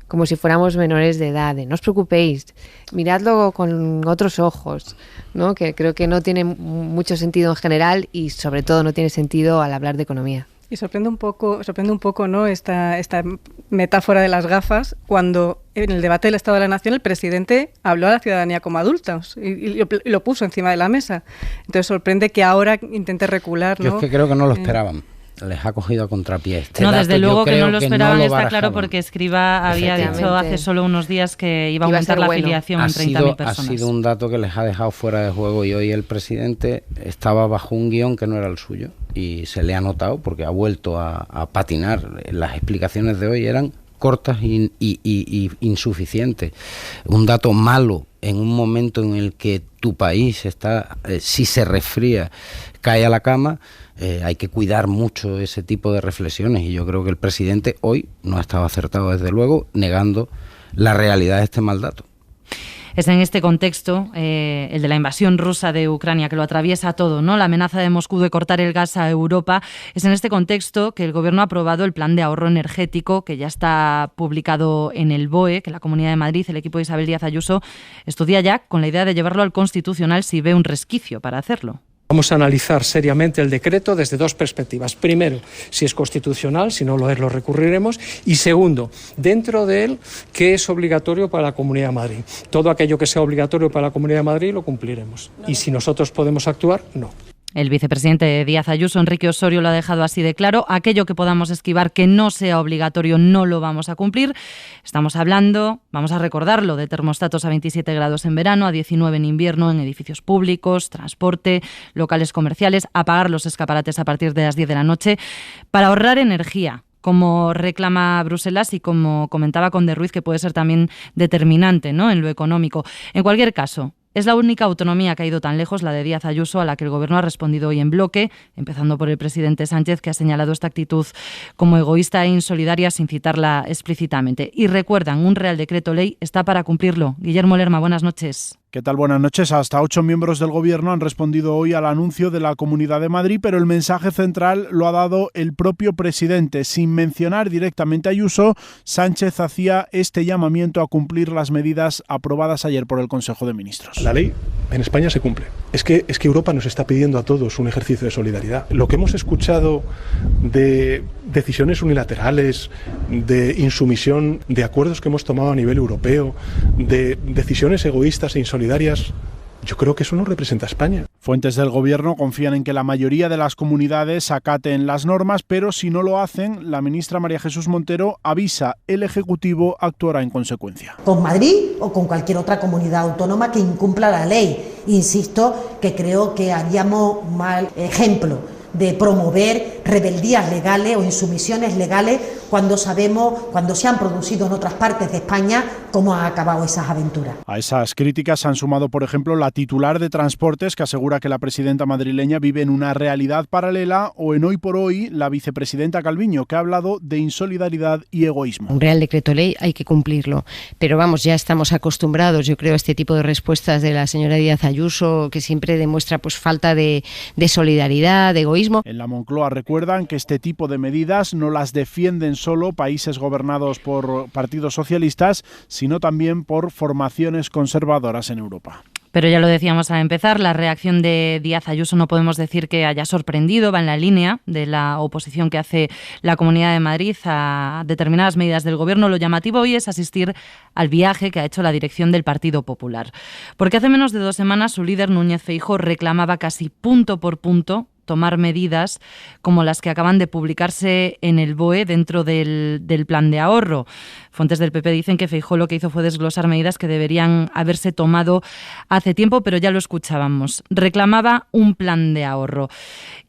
S22: como si fuéramos menores de edad, no os preocupéis, miradlo con otros ojos, ¿no? Que creo que no tiene mucho sentido en general y sobre todo no tiene sentido al hablar de economía.
S20: Y sorprende un poco, ¿no? esta metáfora de las gafas, cuando en el debate del Estado de la Nación el presidente habló a la ciudadanía como adultos y lo puso encima de la mesa. Entonces sorprende que ahora intente recular, ¿no?
S19: Yo es que creo que no lo esperaban. Les ha cogido a contrapié.
S3: No, desde luego que no lo esperaban, está claro, porque Escrivá había dicho hace solo unos días que iba a aumentar la afiliación en 30.000 personas.
S19: Ha sido un dato que les ha dejado fuera de juego y hoy el presidente estaba bajo un guión que no era el suyo y se le ha notado porque ha vuelto a patinar. Las explicaciones de hoy eran cortas y insuficientes. Un dato malo en un momento en el que tu país está, si se resfría, cae a la cama. Hay que cuidar mucho ese tipo de reflexiones y yo creo que el presidente hoy no ha estado acertado, desde luego, negando la realidad de este mal dato.
S3: Es en este contexto, el de la invasión rusa de Ucrania, que lo atraviesa todo, ¿no? La amenaza de Moscú de cortar el gas a Europa. Es en este contexto que el Gobierno ha aprobado el plan de ahorro energético, que ya está publicado en el BOE, que la Comunidad de Madrid, el equipo de Isabel Díaz Ayuso, estudia ya con la idea de llevarlo al Constitucional si ve un resquicio para hacerlo.
S23: Vamos a analizar seriamente el decreto desde dos perspectivas. Primero, si es constitucional, si no lo es, lo recurriremos. Y segundo, dentro de él, ¿qué es obligatorio para la Comunidad de Madrid? Todo aquello que sea obligatorio para la Comunidad de Madrid lo cumpliremos. Y si nosotros podemos actuar, no.
S3: El vicepresidente Díaz Ayuso, Enrique Osorio, lo ha dejado así de claro. Aquello que podamos esquivar que no sea obligatorio no lo vamos a cumplir. Estamos hablando, vamos a recordarlo, de termostatos a 27 grados en verano, a 19 en invierno, en edificios públicos, transporte, locales comerciales, apagar los escaparates a partir de las 10 de la noche para ahorrar energía, como reclama Bruselas y como comentaba Conde Ruiz, que puede ser también determinante, ¿no?, en lo económico. En cualquier caso, Es la única autonomía que ha ido tan lejos, la de Díaz Ayuso, a la que el Gobierno ha respondido hoy en bloque, empezando por el presidente Sánchez, que ha señalado esta actitud como egoísta e insolidaria sin citarla explícitamente. Y recuerdan, un Real Decreto Ley está para cumplirlo. Guillermo Lerma, buenas noches.
S2: ¿Qué tal? Buenas noches. Hasta 8 miembros del Gobierno han respondido hoy al anuncio de la Comunidad de Madrid, pero el mensaje central lo ha dado el propio presidente. Sin mencionar directamente a Ayuso, Sánchez hacía este llamamiento a cumplir las medidas aprobadas ayer por el Consejo de Ministros.
S16: La ley en España se cumple. Es que Europa nos está pidiendo a todos un ejercicio de solidaridad. Lo que hemos escuchado de decisiones unilaterales, de insumisión, de acuerdos que hemos tomado a nivel europeo, de decisiones egoístas e insolidarias, yo creo que eso no representa a España.
S2: Fuentes del Gobierno confían en que la mayoría de las comunidades acaten las normas, pero si no lo hacen, la ministra María Jesús Montero avisa, el Ejecutivo actuará en consecuencia.
S4: Con Madrid o con cualquier otra comunidad autónoma que incumpla la ley. Insisto que creo que haríamos mal ejemplo de promover rebeldías legales o insumisiones legales cuando sabemos, cuando se han producido en otras partes de España, cómo han acabado esas aventuras.
S2: A esas críticas se han sumado, por ejemplo, la titular de Transportes, que asegura que la presidenta madrileña vive en una realidad paralela, o en Hoy por Hoy, la vicepresidenta Calviño, que ha hablado de insolidaridad y egoísmo.
S17: Un Real Decreto Ley hay que cumplirlo, pero vamos, ya estamos acostumbrados, yo creo, a este tipo de respuestas de la señora Díaz Ayuso, que siempre demuestra pues falta de solidaridad, de egoísmo.
S2: En la Moncloa recuerdan que este tipo de medidas no las defienden solo países gobernados por partidos socialistas, sino también por formaciones conservadoras en Europa.
S3: Pero ya lo decíamos al empezar, la reacción de Díaz Ayuso no podemos decir que haya sorprendido, va en la línea de la oposición que hace la Comunidad de Madrid a determinadas medidas del Gobierno. Lo llamativo hoy es asistir al viaje que ha hecho la dirección del Partido Popular. Porque hace menos de 2 semanas su líder, Núñez Feijóo, reclamaba casi punto por punto tomar medidas como las que acaban de publicarse en el BOE dentro del plan de ahorro. Fuentes del PP dicen que Feijóo lo que hizo fue desglosar medidas que deberían haberse tomado hace tiempo, pero ya lo escuchábamos. Reclamaba un plan de ahorro.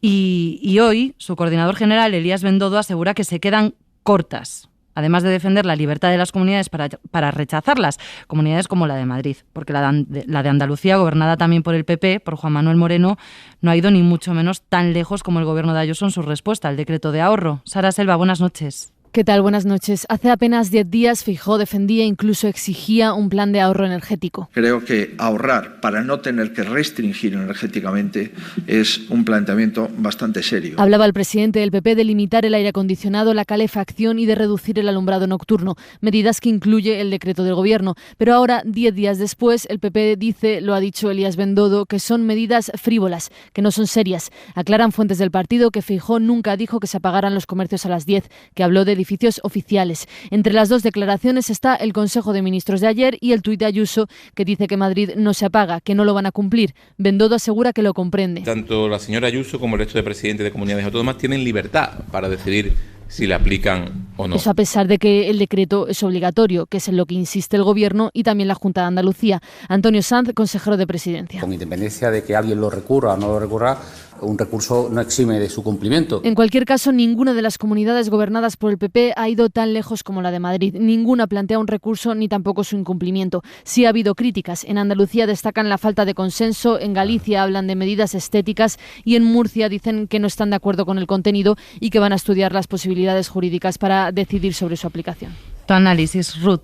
S3: Y hoy su coordinador general, Elías Bendodo, asegura que se quedan cortas, además de defender la libertad de las comunidades para rechazarlas, comunidades como la de Madrid, porque la de Andalucía, gobernada también por el PP, por Juan Manuel Moreno, no ha ido ni mucho menos tan lejos como el Gobierno de Ayuso en su respuesta al decreto de ahorro. Sara Selva, buenas noches.
S22: ¿Qué tal? Buenas noches. Hace apenas 10 días Feijóo defendía e incluso exigía un plan de ahorro energético.
S6: Creo que ahorrar para no tener que restringir energéticamente es un planteamiento bastante serio.
S22: Hablaba el presidente del PP de limitar el aire acondicionado, la calefacción y de reducir el alumbrado nocturno, medidas que incluye el decreto del Gobierno. Pero ahora, 10 días después, el PP dice, lo ha dicho Elías Bendodo, que son medidas frívolas, que no son serias. Aclaran fuentes del partido que Feijóo nunca dijo que se apagaran los comercios a las 10, que habló de edificios oficiales. Entre las dos declaraciones está el Consejo de Ministros de ayer y el tuit de Ayuso, que dice que Madrid no se apaga, que no lo van a cumplir. Bendodo asegura que lo comprende.
S5: Tanto la señora Ayuso como el resto de presidentes de comunidades autónomas tienen libertad para decidir si le aplican o no.
S22: Eso a pesar de que el decreto es obligatorio, que es en lo que insiste el Gobierno y también la Junta de Andalucía. Antonio Sanz, consejero de Presidencia.
S24: Con independencia de que alguien lo recurra o no lo recurra, un recurso no exime de su cumplimiento.
S22: En cualquier caso, ninguna de las comunidades gobernadas por el PP ha ido tan lejos como la de Madrid. Ninguna plantea un recurso ni tampoco su incumplimiento. Sí ha habido críticas. En Andalucía destacan la falta de consenso, en Galicia hablan de medidas estéticas y en Murcia dicen que no están de acuerdo con el contenido y que van a estudiar las posibilidades jurídicas para decidir sobre su aplicación.
S3: Tu análisis, Ruth.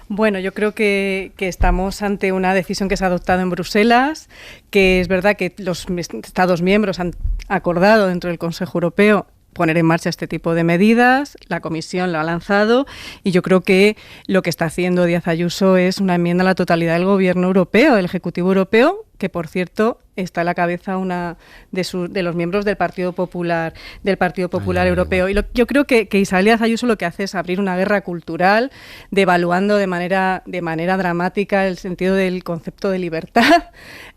S20: Bueno, yo creo que estamos ante una decisión que se ha adoptado en Bruselas, que es verdad que los Estados miembros han acordado dentro del Consejo Europeo poner en marcha este tipo de medidas, la Comisión lo ha lanzado y yo creo que lo que está haciendo Díaz Ayuso es una enmienda a la totalidad del Gobierno europeo, del Ejecutivo Europeo, que por cierto está a la cabeza una de los miembros del Partido Popular Europeo. Y yo creo que Isabel Díaz Ayuso lo que hace es abrir una guerra cultural, devaluando de manera dramática el sentido del concepto de libertad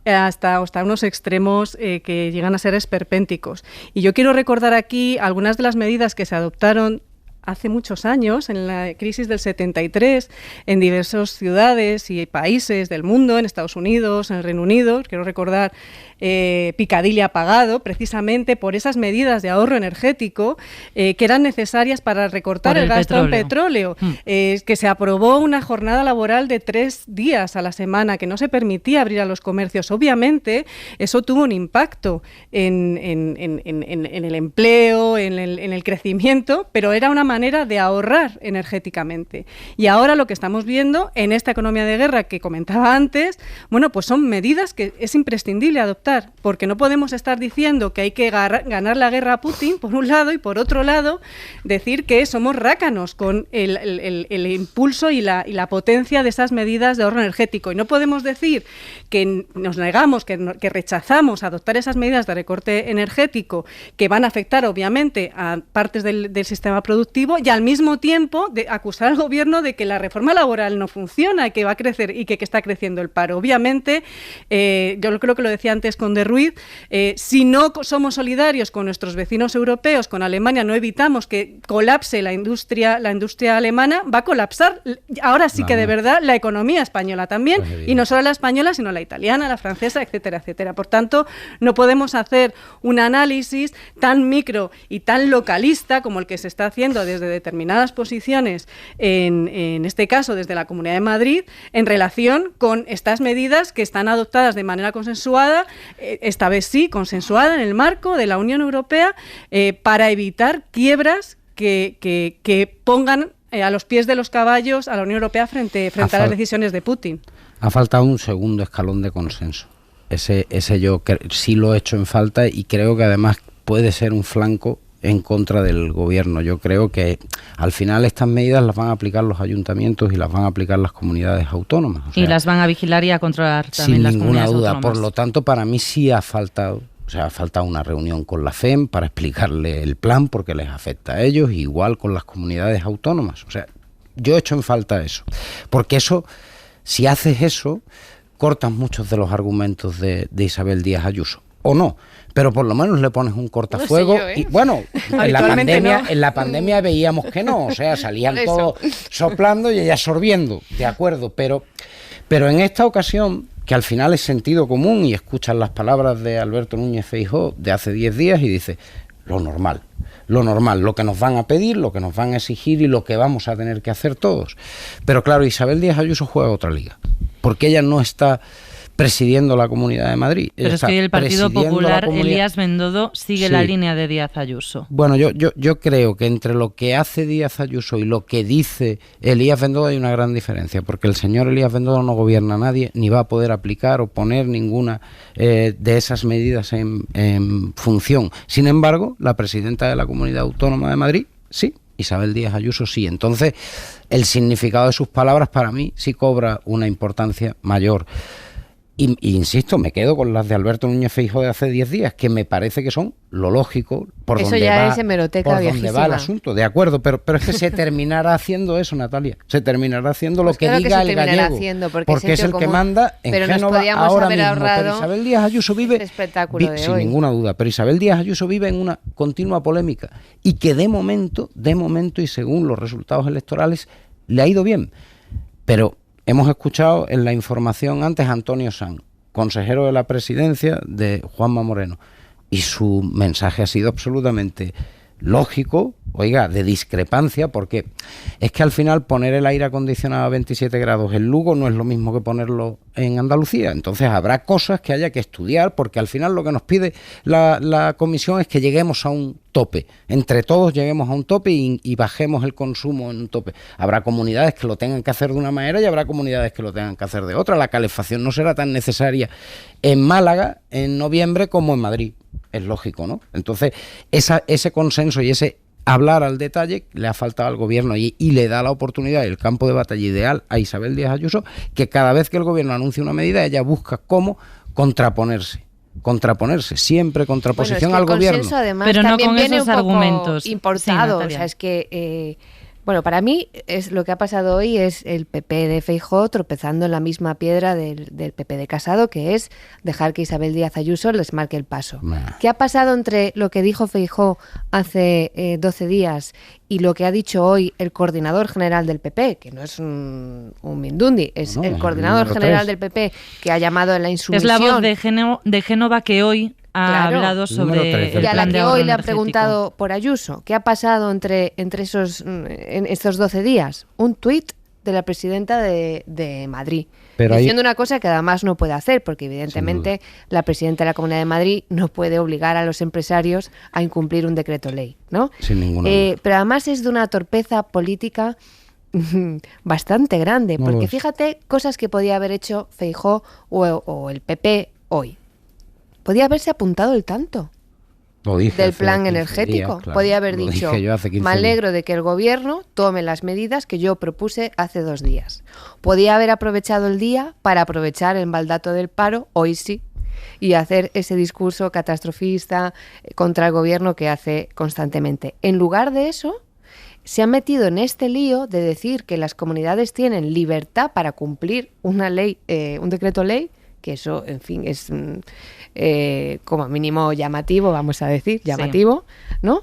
S20: hasta unos extremos que llegan a ser esperpénticos. Y yo quiero recordar aquí algunas de las medidas que se adoptaron hace muchos años, en la crisis del 73, en diversas ciudades y países del mundo, en Estados Unidos, en el Reino Unido, quiero recordar Piccadilly apagado, precisamente por esas medidas de ahorro energético que eran necesarias para recortar el gasto en petróleo, que se aprobó una jornada laboral de 3 días a la semana, que no se permitía abrir a los comercios. Obviamente, eso tuvo un impacto en el empleo, en el crecimiento, pero era una manera de ahorrar energéticamente. Y ahora lo que estamos viendo en esta economía de guerra que comentaba antes, bueno, pues son medidas que es imprescindible adoptar, porque no podemos estar diciendo que hay que ganar la guerra a Putin, por un lado, y por otro lado, decir que somos rácanos con el impulso y la potencia de esas medidas de ahorro energético. Y no podemos decir que nos negamos, que rechazamos adoptar esas medidas de recorte energético que van a afectar, obviamente, a partes del sistema productivo, y al mismo tiempo de acusar al gobierno de que la reforma laboral no funciona, que va a crecer y que está creciendo el paro. Obviamente, yo creo que lo decía antes con De Ruiz, si no somos solidarios con nuestros vecinos europeos, con Alemania, no evitamos que colapse la industria alemana, va a colapsar ahora sí que de verdad la economía española también, y no solo la española, sino la italiana, la francesa, etcétera, etcétera. Por tanto, no podemos hacer un análisis tan micro y tan localista como el que se está haciendo desde determinadas posiciones, en este caso desde la Comunidad de Madrid, en relación con estas medidas que están adoptadas de manera consensuada, esta vez sí, consensuada en el marco de la Unión Europea, para evitar quiebras que pongan a los pies de los caballos a la Unión Europea frente a las decisiones de Putin.
S19: Ha faltado un segundo escalón de consenso. Ese yo sí lo he hecho en falta, y creo que además puede ser un flanco en contra del gobierno. Yo creo que al final estas medidas las van a aplicar los ayuntamientos y las van a aplicar las comunidades autónomas. O sea,
S3: y las van a vigilar y a controlar también las comunidades autónomas. Sin ninguna duda. Por lo tanto, para mí sí ha faltado una reunión con la FEM para explicarle el plan, porque les afecta a ellos, igual con las comunidades autónomas. O sea, yo he hecho en falta eso. Porque eso, si haces eso, cortas muchos de los argumentos de Isabel Díaz Ayuso. O no, pero por lo menos le pones un cortafuego. No sé yo, y bueno, en la pandemia veíamos que no, o sea, salían todos soplando y ella sorbiendo, de acuerdo, pero en esta ocasión, que al final es sentido común, y escuchan las palabras de Alberto Núñez Feijóo de hace 10 días y dice, lo normal, lo que nos van a pedir, lo que nos van a exigir y lo que vamos a tener que hacer todos. Pero claro, Isabel Díaz Ayuso juega otra liga, porque ella no está presidiendo la Comunidad de Madrid. Pero es que el Partido Popular, Elías Bendodo, sigue la línea de Díaz Ayuso.
S19: Bueno, yo creo que entre lo que hace Díaz Ayuso y lo que dice Elías Bendodo hay una gran diferencia, porque el señor Elías Bendodo no gobierna a nadie, ni va a poder aplicar o poner ninguna de esas medidas en función. Sin embargo, la presidenta de la Comunidad Autónoma de Madrid, sí. Isabel Díaz Ayuso sí. Entonces, el significado de sus palabras para mí sí cobra una importancia mayor. Y insisto, me quedo con las de Alberto Núñez Feijóo de hace 10 días, que me parece que son lo lógico, por
S22: eso
S19: donde
S22: ya
S19: va,
S22: es hemeroteca
S19: por donde va el asunto, de acuerdo, pero es que se terminará haciendo eso, Natalia, se terminará haciendo lo que diga el gallego, porque es el que manda en Génova ahora mismo. Pero Isabel Díaz Ayuso vive, sin ninguna duda, pero Isabel Díaz Ayuso vive en una continua polémica, y que de momento, y según los resultados electorales, le ha ido bien. Pero hemos escuchado en la información antes a Antonio Sanz, consejero de la presidencia de Juanma Moreno, y su mensaje ha sido absolutamente lógico, de discrepancia, porque es que al final poner el aire acondicionado a 27 grados en Lugo no es lo mismo que ponerlo en Andalucía. Entonces habrá cosas que haya que estudiar, porque al final lo que nos pide la comisión es que lleguemos a un tope, entre todos lleguemos a un tope y bajemos el consumo en un tope. Habrá comunidades que lo tengan que hacer de una manera y habrá comunidades que lo tengan que hacer de otra. La calefacción no será tan necesaria en Málaga en noviembre como en Madrid, es lógico, ¿no? Entonces ese consenso y ese hablar al detalle le ha faltado al gobierno, y le da la oportunidad y el campo de batalla ideal a Isabel Díaz Ayuso, que cada vez que el gobierno anuncia una medida, ella busca cómo contraponerse, siempre contraposición al gobierno.
S22: Además,
S3: pero no con
S22: viene
S3: esos argumentos
S22: importado,
S3: sí,
S22: o sea, es que Bueno, para mí lo que ha pasado hoy es el PP de Feijóo tropezando en la misma piedra del PP de Casado, que es dejar que Isabel Díaz Ayuso les marque el paso. ¿Qué ha pasado entre lo que dijo Feijóo hace 12 días y lo que ha dicho hoy el coordinador general del PP, que no es un mindundi, es el coordinador general del PP que ha llamado a la insumisión?
S3: Es la voz de Génova que hoy ha hablado sobre el
S22: y a la
S3: plan de
S22: que
S3: ahorro
S22: hoy le han
S3: energético.
S22: preguntado por Ayuso. ¿Qué ha pasado en estos 12 días? Un tuit de la presidenta de Madrid,
S19: Pero
S22: diciendo una cosa que además no puede hacer, porque evidentemente la presidenta de la Comunidad de Madrid no puede obligar a los empresarios a incumplir un decreto ley, ¿no?
S19: Sin ninguna duda.
S22: Pero además es de una torpeza política bastante grande,
S19: No
S22: porque
S19: lo es.
S22: fíjate cosas que podía haber hecho Feijóo o el PP hoy. Podía haberse apuntado el tanto
S19: Lo dije
S22: del
S19: hace
S22: plan
S19: 15
S22: energético.
S19: días, claro.
S22: Podía haber
S19: Lo
S22: dicho,
S19: dije yo hace 15
S22: me
S19: días.
S22: alegro de que el gobierno tome las medidas que yo propuse hace 2 días. Podía haber aprovechado el día para aprovechar el mal dato del paro, hoy sí, y hacer ese discurso catastrofista contra el gobierno que hace constantemente. En lugar de eso, se han metido en este lío de decir que las comunidades tienen libertad para cumplir una ley, un decreto ley, que eso, en fin, es como mínimo llamativo, vamos a decir, llamativo, ¿no?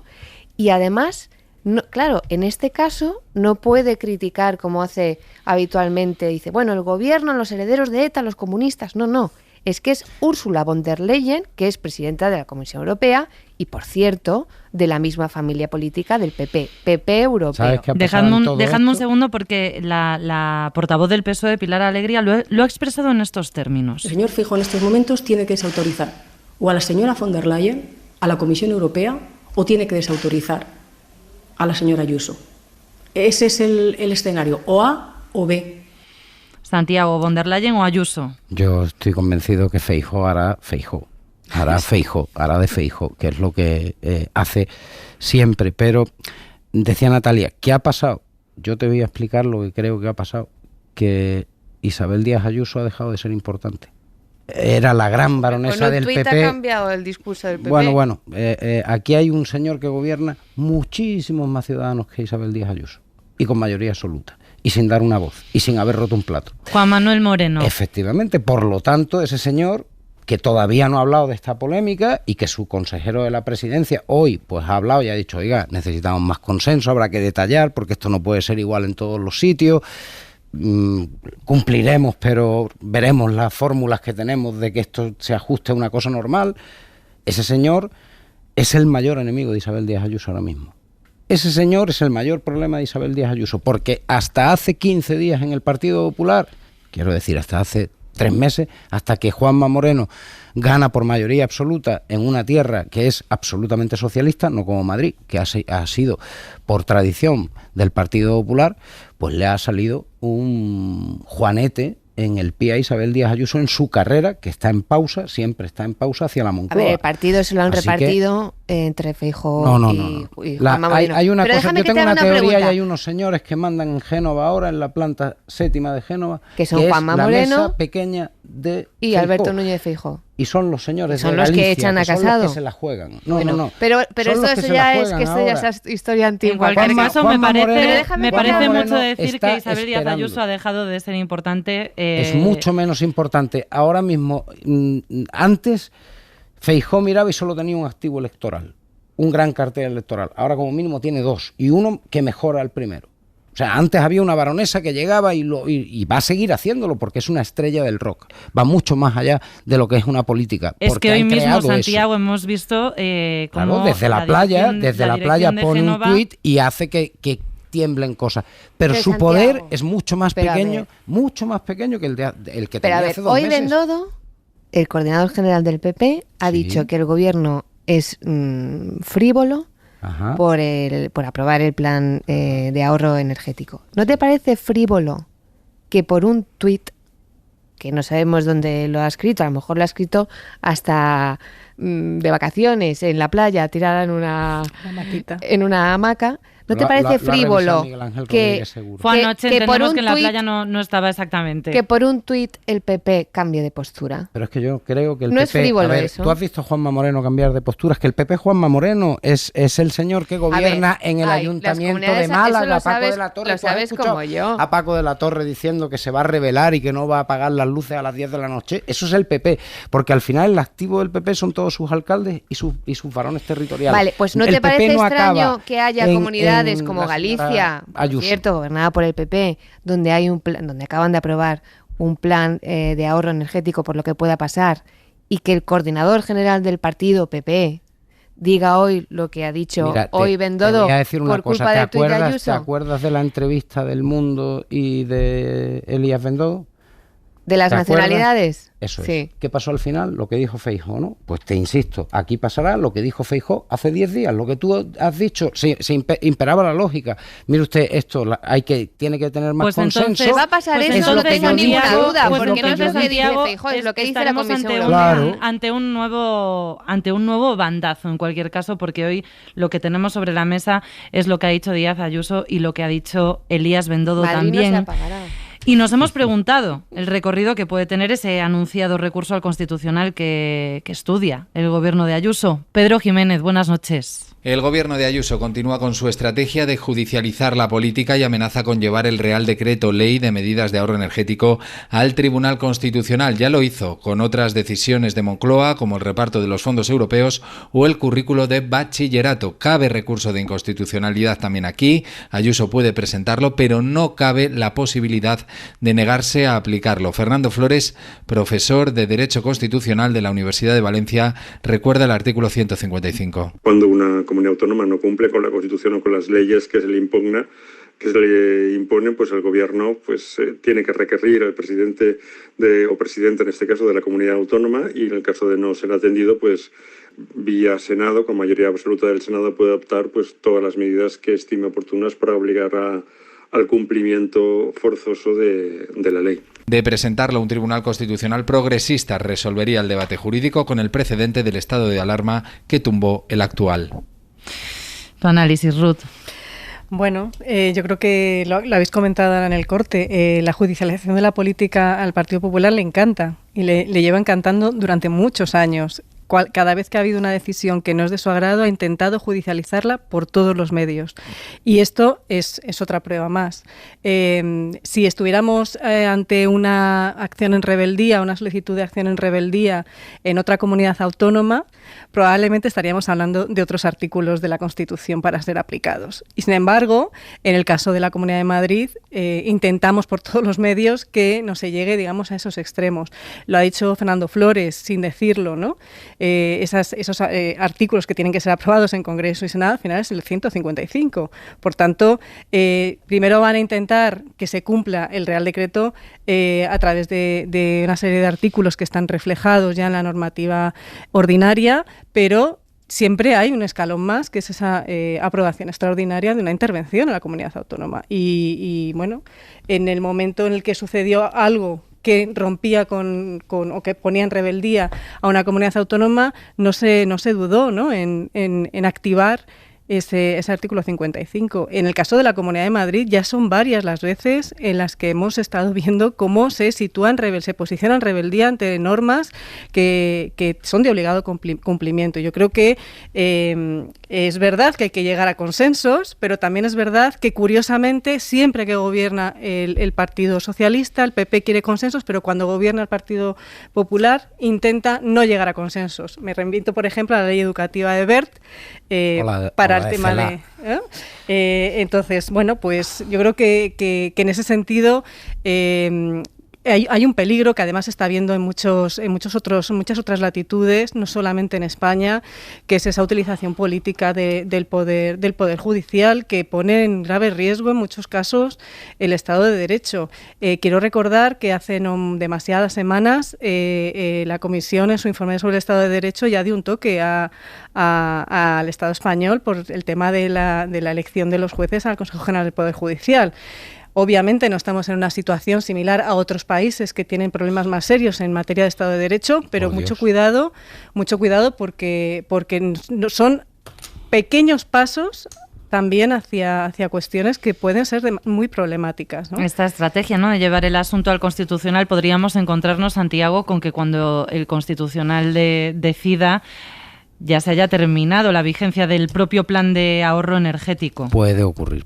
S22: Y además, no, claro, en este caso no puede criticar como hace habitualmente, dice, bueno, el gobierno, los herederos de ETA, los comunistas, no. Es que es Ursula von der Leyen, que es presidenta de la Comisión Europea y, por cierto, de la misma familia política del PP europeo.
S3: Dejadme un segundo porque la portavoz del PSOE, Pilar Alegría, lo ha expresado en estos términos.
S8: El señor Feijóo en estos momentos tiene que desautorizar o a la señora von der Leyen, a la Comisión Europea, o tiene que desautorizar a la señora Ayuso. Ese es el escenario, o A o B.
S3: Santiago, von der Leyen o Ayuso.
S19: Yo estoy convencido que Feijóo hará de Feijóo, que es lo que hace siempre. Pero decía Natalia, ¿qué ha pasado? Yo te voy a explicar lo que creo que ha pasado, que Isabel Díaz Ayuso ha dejado de ser importante. Era la gran baronesa del PP.
S22: Con un tuit ha cambiado el discurso del PP.
S19: Bueno, aquí hay un señor que gobierna muchísimos más ciudadanos que Isabel Díaz Ayuso, y con mayoría absoluta, y sin dar una voz, y sin haber roto un plato.
S3: Juan Manuel Moreno.
S19: Efectivamente, por lo tanto, ese señor que todavía no ha hablado de esta polémica y que su consejero de la presidencia hoy pues ha hablado y ha dicho, oiga, necesitamos más consenso, habrá que detallar porque esto no puede ser igual en todos los sitios, cumpliremos, pero veremos las fórmulas que tenemos de que esto se ajuste a una cosa normal. Ese señor es el mayor enemigo de Isabel Díaz Ayuso ahora mismo. Ese señor es el mayor problema de Isabel Díaz Ayuso, porque hasta hace 15 días en el Partido Popular, quiero decir, hasta hace 3 meses, hasta que Juanma Moreno gana por mayoría absoluta en una tierra que es absolutamente socialista, no como Madrid, que ha sido por tradición del Partido Popular, pues le ha salido un juanete en el pie a Isabel Díaz Ayuso en su carrera, que está en pausa, siempre está en pausa hacia la Moncloa.
S22: A ver, el partido se lo han
S19: Así
S22: repartido entre Feijóo y Juanma Moreno.
S19: Hay una
S22: Pero
S19: cosa,
S22: déjame
S19: yo
S22: que te
S19: tengo
S22: haga
S19: una
S22: una
S19: teoría
S22: pregunta.
S19: y hay unos señores que mandan en Génova ahora, en la planta 7ª de Génova,
S22: que son
S19: es
S22: Juanma
S19: la
S22: Moreno
S19: mesa pequeña de
S22: y
S19: Feijóo.
S22: Alberto Núñez Feijóo.
S19: Y son los señores
S22: son
S19: de
S22: los
S19: Galicia,
S22: que echan a
S19: son
S22: Casado.
S19: los que se la juegan. No,
S22: Bueno,
S19: no.
S22: Pero
S19: Son los que
S22: eso
S19: se
S22: ya
S19: la
S22: es que esto
S19: juegan
S22: ya
S19: ahora.
S22: es historia antigua.
S3: En cualquier caso, me parece
S22: Juanma
S3: mucho decir
S19: está
S3: que Isabel Díaz
S19: esperando.
S3: Ayuso ha dejado de ser importante.
S19: Es mucho menos importante. Ahora mismo, antes, Feijóo miraba y solo tenía un activo electoral, un gran cartel electoral. Ahora como mínimo tiene 2, y uno que mejora al primero. O sea, antes había una baronesa que llegaba y va a seguir haciéndolo porque es una estrella del rock. Va mucho más allá de lo que es una política.
S3: Es
S19: porque
S3: que hoy
S19: han
S3: mismo,
S19: creado
S3: Santiago,
S19: eso.
S3: hemos visto
S19: Claro,
S3: cómo
S19: desde la playa pone un
S3: Génova
S19: tuit y hace que tiemblen cosas. Pero
S22: Pero
S19: su
S22: Santiago,
S19: poder es mucho más
S22: pero a
S19: pequeño,
S22: ver.
S19: mucho más pequeño que el que
S22: Pero
S19: tenía
S22: a ver,
S19: hace 2
S22: hoy
S19: meses.
S22: Bendodo, el coordinador general del PP, ha dicho que el gobierno es frívolo
S19: Ajá.
S22: por aprobar el plan de ahorro energético. ¿No te parece frívolo que por un tuit, que no sabemos dónde lo ha escrito, a lo mejor lo ha escrito hasta de vacaciones en la playa, tirada en una hamaca, ¿No te parece frívolo que
S3: fue anoche,
S22: que por
S3: entendemos
S22: un
S3: que en la
S22: tuit,
S3: playa no estaba exactamente.
S22: que por un tuit el PP cambie de postura?
S19: Pero es que yo creo que el
S22: no
S19: PP...
S22: es frívolo,
S19: a ver,
S22: eso.
S19: ¿tú has visto a Juanma Moreno cambiar de postura? Es que el PP Juanma Moreno es el señor que gobierna en el Ayuntamiento de Málaga.
S22: Paco
S19: de la Torre.
S22: Lo sabes como yo.
S19: A Paco de la Torre diciendo que se va a rebelar y que no va a apagar las luces a las 10 de la noche. Eso es el PP. Porque al final el activo del PP son todos sus alcaldes y sus varones territoriales.
S22: Vale, pues ¿no te parece extraño que haya comunidades como Galicia, por cierto, gobernada por el PP, donde hay un plan, donde acaban de aprobar un plan de ahorro energético por lo que pueda pasar, y que el coordinador general del partido PP diga hoy lo que ha dicho hoy Bendodo
S19: te voy a decir una
S22: por
S19: cosa.
S22: culpa del tuit de
S19: ¿Te
S22: Ayuso?
S19: acuerdas de la entrevista del Mundo y de Elías Bendodo?
S22: ¿De las
S19: ¿Te
S22: nacionalidades?
S19: Eso
S22: sí.
S19: es. ¿Qué pasó al final? Lo que dijo Feijóo, ¿no? Pues te insisto, aquí pasará lo que dijo Feijóo hace 10 días. Lo que tú has dicho, imperaba la lógica. Mire usted, esto tiene que tener más consenso.
S22: Entonces, va a pasar eso, no tengo ninguna duda, porque no es lo que dice Feijóo, es lo que dice la Comisión Europea.
S3: Ante un nuevo bandazo, en cualquier caso, porque hoy lo que tenemos sobre la mesa es lo que ha dicho Díaz Ayuso y lo que ha dicho Elías Bendodo también.
S22: No se apagará.
S3: Y nos hemos preguntado el recorrido que puede tener ese anunciado recurso al Constitucional que estudia el gobierno de Ayuso. Pedro Jiménez, buenas noches.
S9: El gobierno de Ayuso continúa con su estrategia de judicializar la política y amenaza con llevar el Real Decreto Ley de Medidas de Ahorro Energético al Tribunal Constitucional. Ya lo hizo con otras decisiones de Moncloa, como el reparto de los fondos europeos o el currículo de bachillerato. Cabe recurso de inconstitucionalidad también aquí. Ayuso puede presentarlo, pero no cabe la posibilidad de negarse a aplicarlo. Fernando Flores, profesor de Derecho Constitucional de la Universidad de Valencia, recuerda el artículo 155.
S10: Cuando una comunidad autónoma no cumple con la Constitución o con las leyes que se le imponen, pues el gobierno tiene que requerir al presidente o presidenta, en este caso, de la comunidad autónoma, y en el caso de no ser atendido, pues vía Senado, con mayoría absoluta del Senado, puede adoptar todas las medidas que estime oportunas para obligar al cumplimiento forzoso de la ley.
S9: De presentarlo, un tribunal constitucional progresista resolvería el debate jurídico con el precedente del estado de alarma que tumbó el actual.
S3: Tu análisis, Ruth.
S20: Bueno, yo creo que lo habéis comentado ahora en el corte. La judicialización de la política al Partido Popular le encanta y le lleva encantando durante muchos años. Cada vez que ha habido una decisión que no es de su agrado, ha intentado judicializarla por todos los medios. Y esto es otra prueba más. Si estuviéramos ante una acción en rebeldía, una solicitud de acción en rebeldía en otra comunidad autónoma, probablemente estaríamos hablando de otros artículos de la Constitución para ser aplicados. Y sin embargo, en el caso de la Comunidad de Madrid, intentamos por todos los medios que no se llegue, digamos, a esos extremos. Lo ha dicho Fernando Flores, sin decirlo, ¿no? Esos artículos que tienen que ser aprobados en Congreso y Senado, al final es el 155. Por tanto, primero van a intentar que se cumpla el Real Decreto a través de una serie de artículos que están reflejados ya en la normativa ordinaria, pero siempre hay un escalón más, que es esa aprobación extraordinaria de una intervención en la comunidad autónoma. Y bueno, en el momento en el que sucedió algo que rompía o que ponía en rebeldía a una comunidad autónoma, no se dudó, ¿no?, en activar ese artículo 55. En el caso de la Comunidad de Madrid ya son varias las veces en las que hemos estado viendo cómo se posiciona en rebeldía ante normas que son de obligado cumplimiento. Yo creo que es verdad que hay que llegar a consensos, pero también es verdad que, curiosamente, siempre que gobierna el Partido Socialista, el PP quiere consensos, pero cuando gobierna el Partido Popular intenta no llegar a consensos. Me remito, por ejemplo, a la ley educativa de Wert para el tema de... entonces, bueno, pues yo creo que en ese sentido hay un peligro que además se está viendo en muchas otras latitudes, no solamente en España, que es esa utilización política del poder judicial, que pone en grave riesgo en muchos casos el Estado de Derecho. Quiero recordar que hace no demasiadas semanas la Comisión, en su informe sobre el Estado de Derecho, ya dio un toque al Estado español por el tema de la elección de los jueces al Consejo General del Poder Judicial. Obviamente no estamos en una situación similar a otros países que tienen problemas más serios en materia de Estado de Derecho, pero mucho cuidado porque son pequeños pasos también hacia cuestiones que pueden ser muy problemáticas, ¿no?
S3: Esta estrategia, ¿no?, de llevar el asunto al Constitucional, podríamos encontrarnos, Santiago, con que cuando el Constitucional decida ya se haya terminado la vigencia del propio plan de ahorro energético.
S19: Puede ocurrir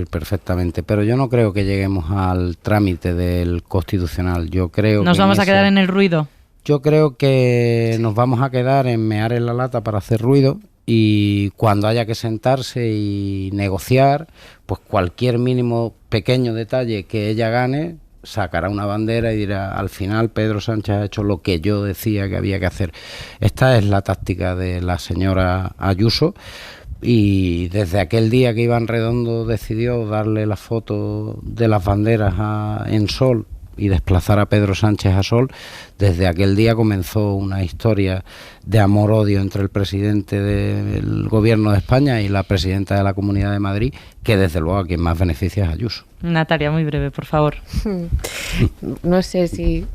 S19: perfectamente, pero yo no creo que lleguemos al trámite del Constitucional. Yo creo
S3: ¿Nos vamos a quedar en el ruido?
S19: Yo creo que nos vamos a quedar en mear en la lata para hacer ruido, y cuando haya que sentarse y negociar, pues cualquier mínimo pequeño detalle que ella gane, sacará una bandera y dirá: al final Pedro Sánchez ha hecho lo que yo decía que había que hacer. Esta es la táctica de la señora Ayuso, y desde aquel día que Iván Redondo decidió darle la foto de las banderas en Sol y desplazar a Pedro Sánchez a Sol, desde aquel día comenzó una historia de amor-odio entre el presidente del Gobierno de España y la presidenta de la Comunidad de Madrid, que desde luego a quien más beneficia es Ayuso.
S3: Natalia, muy breve, por favor.
S22: No sé si...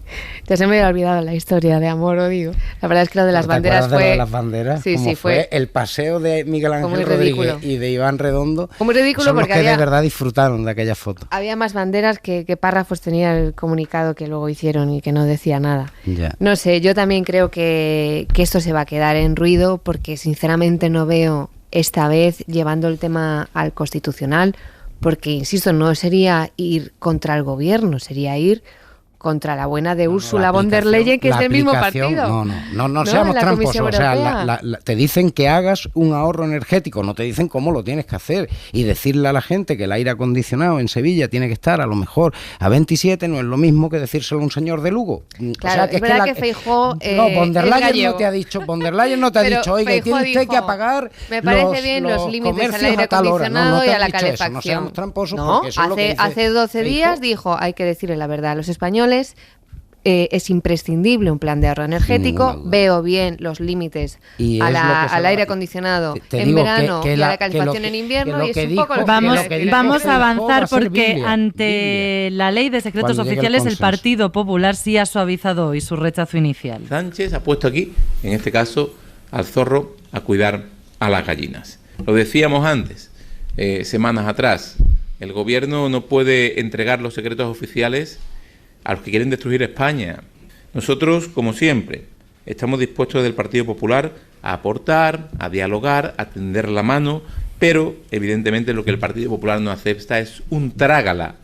S22: Ya se me había olvidado la historia de amor-odio. La verdad es que lo de las banderas fue...
S19: ¿Te acuerdas de lo de las banderas?
S22: Sí,
S19: fue el paseo de Miguel Ángel Rodríguez y de Iván Redondo.
S22: Fue muy ridículo.
S19: Son
S22: porque
S19: los que de verdad disfrutaron de aquella foto.
S22: Había más banderas que párrafos tenía el comunicado que luego hicieron y que no decía nada.
S19: Ya.
S22: No sé, yo también creo que esto se va a quedar en ruido, porque sinceramente no veo esta vez llevando el tema al Constitucional, porque, insisto, no sería ir contra el gobierno, sería ir contra la buena de Ursula von der Leyen, que es del mismo partido.
S19: No seamos tramposos. O sea, te dicen que hagas un ahorro energético, no te dicen cómo lo tienes que hacer. Y decirle a la gente que el aire acondicionado en Sevilla tiene que estar a lo mejor a 27 no es lo mismo que decírselo a un señor de Lugo.
S22: Claro, o sea,
S19: que
S22: es verdad que Feijóo
S19: von der Leyen no te ha dicho, oiga, tiene usted que apagar.
S22: Me parece bien los límites al aire acondicionado y a la calefacción.
S19: No seamos tramposos.
S22: No, hace 12 días dijo, hay que decirle la verdad a los españoles. Es imprescindible un plan de ahorro energético. Veo bien los límites al aire acondicionado en verano y a la calefacción en invierno, y es un poco lo que
S3: vamos a avanzar, porque ante la ley de secretos oficiales el Partido Popular sí ha suavizado hoy su rechazo inicial.
S5: Sánchez ha puesto aquí, en este caso, al zorro a cuidar a las gallinas. Lo decíamos antes, semanas atrás, el gobierno no puede entregar los secretos oficiales a los que quieren destruir España. Nosotros, como siempre, estamos dispuestos desde el Partido Popular a aportar, a dialogar, a tender la mano, pero evidentemente lo que el Partido Popular no acepta es un trágala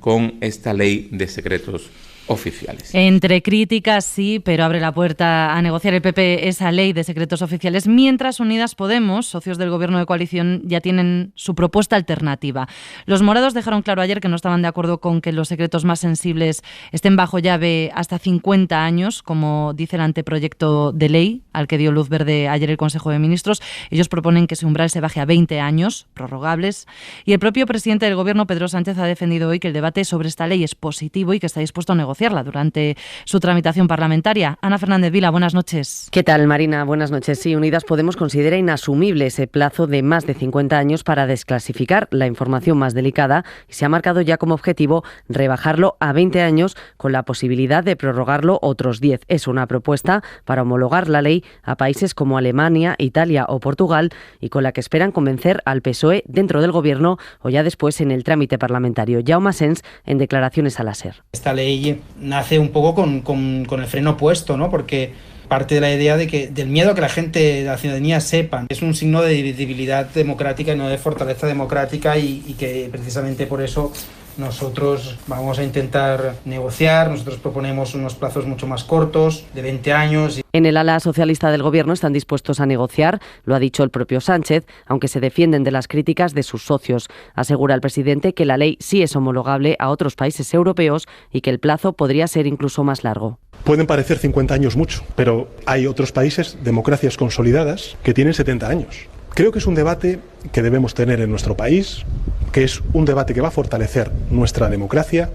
S5: con esta ley de secretos oficiales.
S3: Entre críticas, sí, pero abre la puerta a negociar el PP esa ley de secretos oficiales, mientras Unidas Podemos, socios del gobierno de coalición, ya tienen su propuesta alternativa. Los morados dejaron claro ayer que no estaban de acuerdo con que los secretos más sensibles estén bajo llave hasta 50 años, como dice el anteproyecto de ley al que dio luz verde ayer el Consejo de Ministros. Ellos proponen que ese umbral se baje a 20 años, prorrogables, y el propio presidente del gobierno, Pedro Sánchez, ha defendido hoy que el debate sobre esta ley es positivo y que está dispuesto a negociarla durante su tramitación parlamentaria. Ana Fernández Vila, buenas noches.
S1: ¿Qué tal, Marina? Buenas noches. Sí, Unidas Podemos considera inasumible ese plazo de más de 50 años para desclasificar la información más delicada y se ha marcado ya como objetivo rebajarlo a 20 años con la posibilidad de prorrogarlo otros 10. Es una propuesta para homologar la ley a países como Alemania, Italia o Portugal, y con la que esperan convencer al PSOE dentro del gobierno o ya después en el trámite parlamentario. Jaume Asens en declaraciones a la SER.
S11: Esta ley nace un poco con el freno puesto, ¿no? Porque parte de la idea del miedo a que la gente, la ciudadanía sepa. Es un signo de debilidad democrática y no de fortaleza democrática, y que precisamente por eso nosotros vamos a intentar negociar. Nosotros proponemos unos plazos mucho más cortos, de 20 años.
S1: En el ala socialista del gobierno están dispuestos a negociar, lo ha dicho el propio Sánchez, aunque se defienden de las críticas de sus socios. Asegura el presidente que la ley sí es homologable a otros países europeos y que el plazo podría ser incluso más largo.
S16: Pueden parecer 50 años mucho, pero hay otros países, democracias consolidadas, que tienen 70 años. Creo que es un debate que debemos tener en nuestro país, que es un debate que va a fortalecer nuestra democracia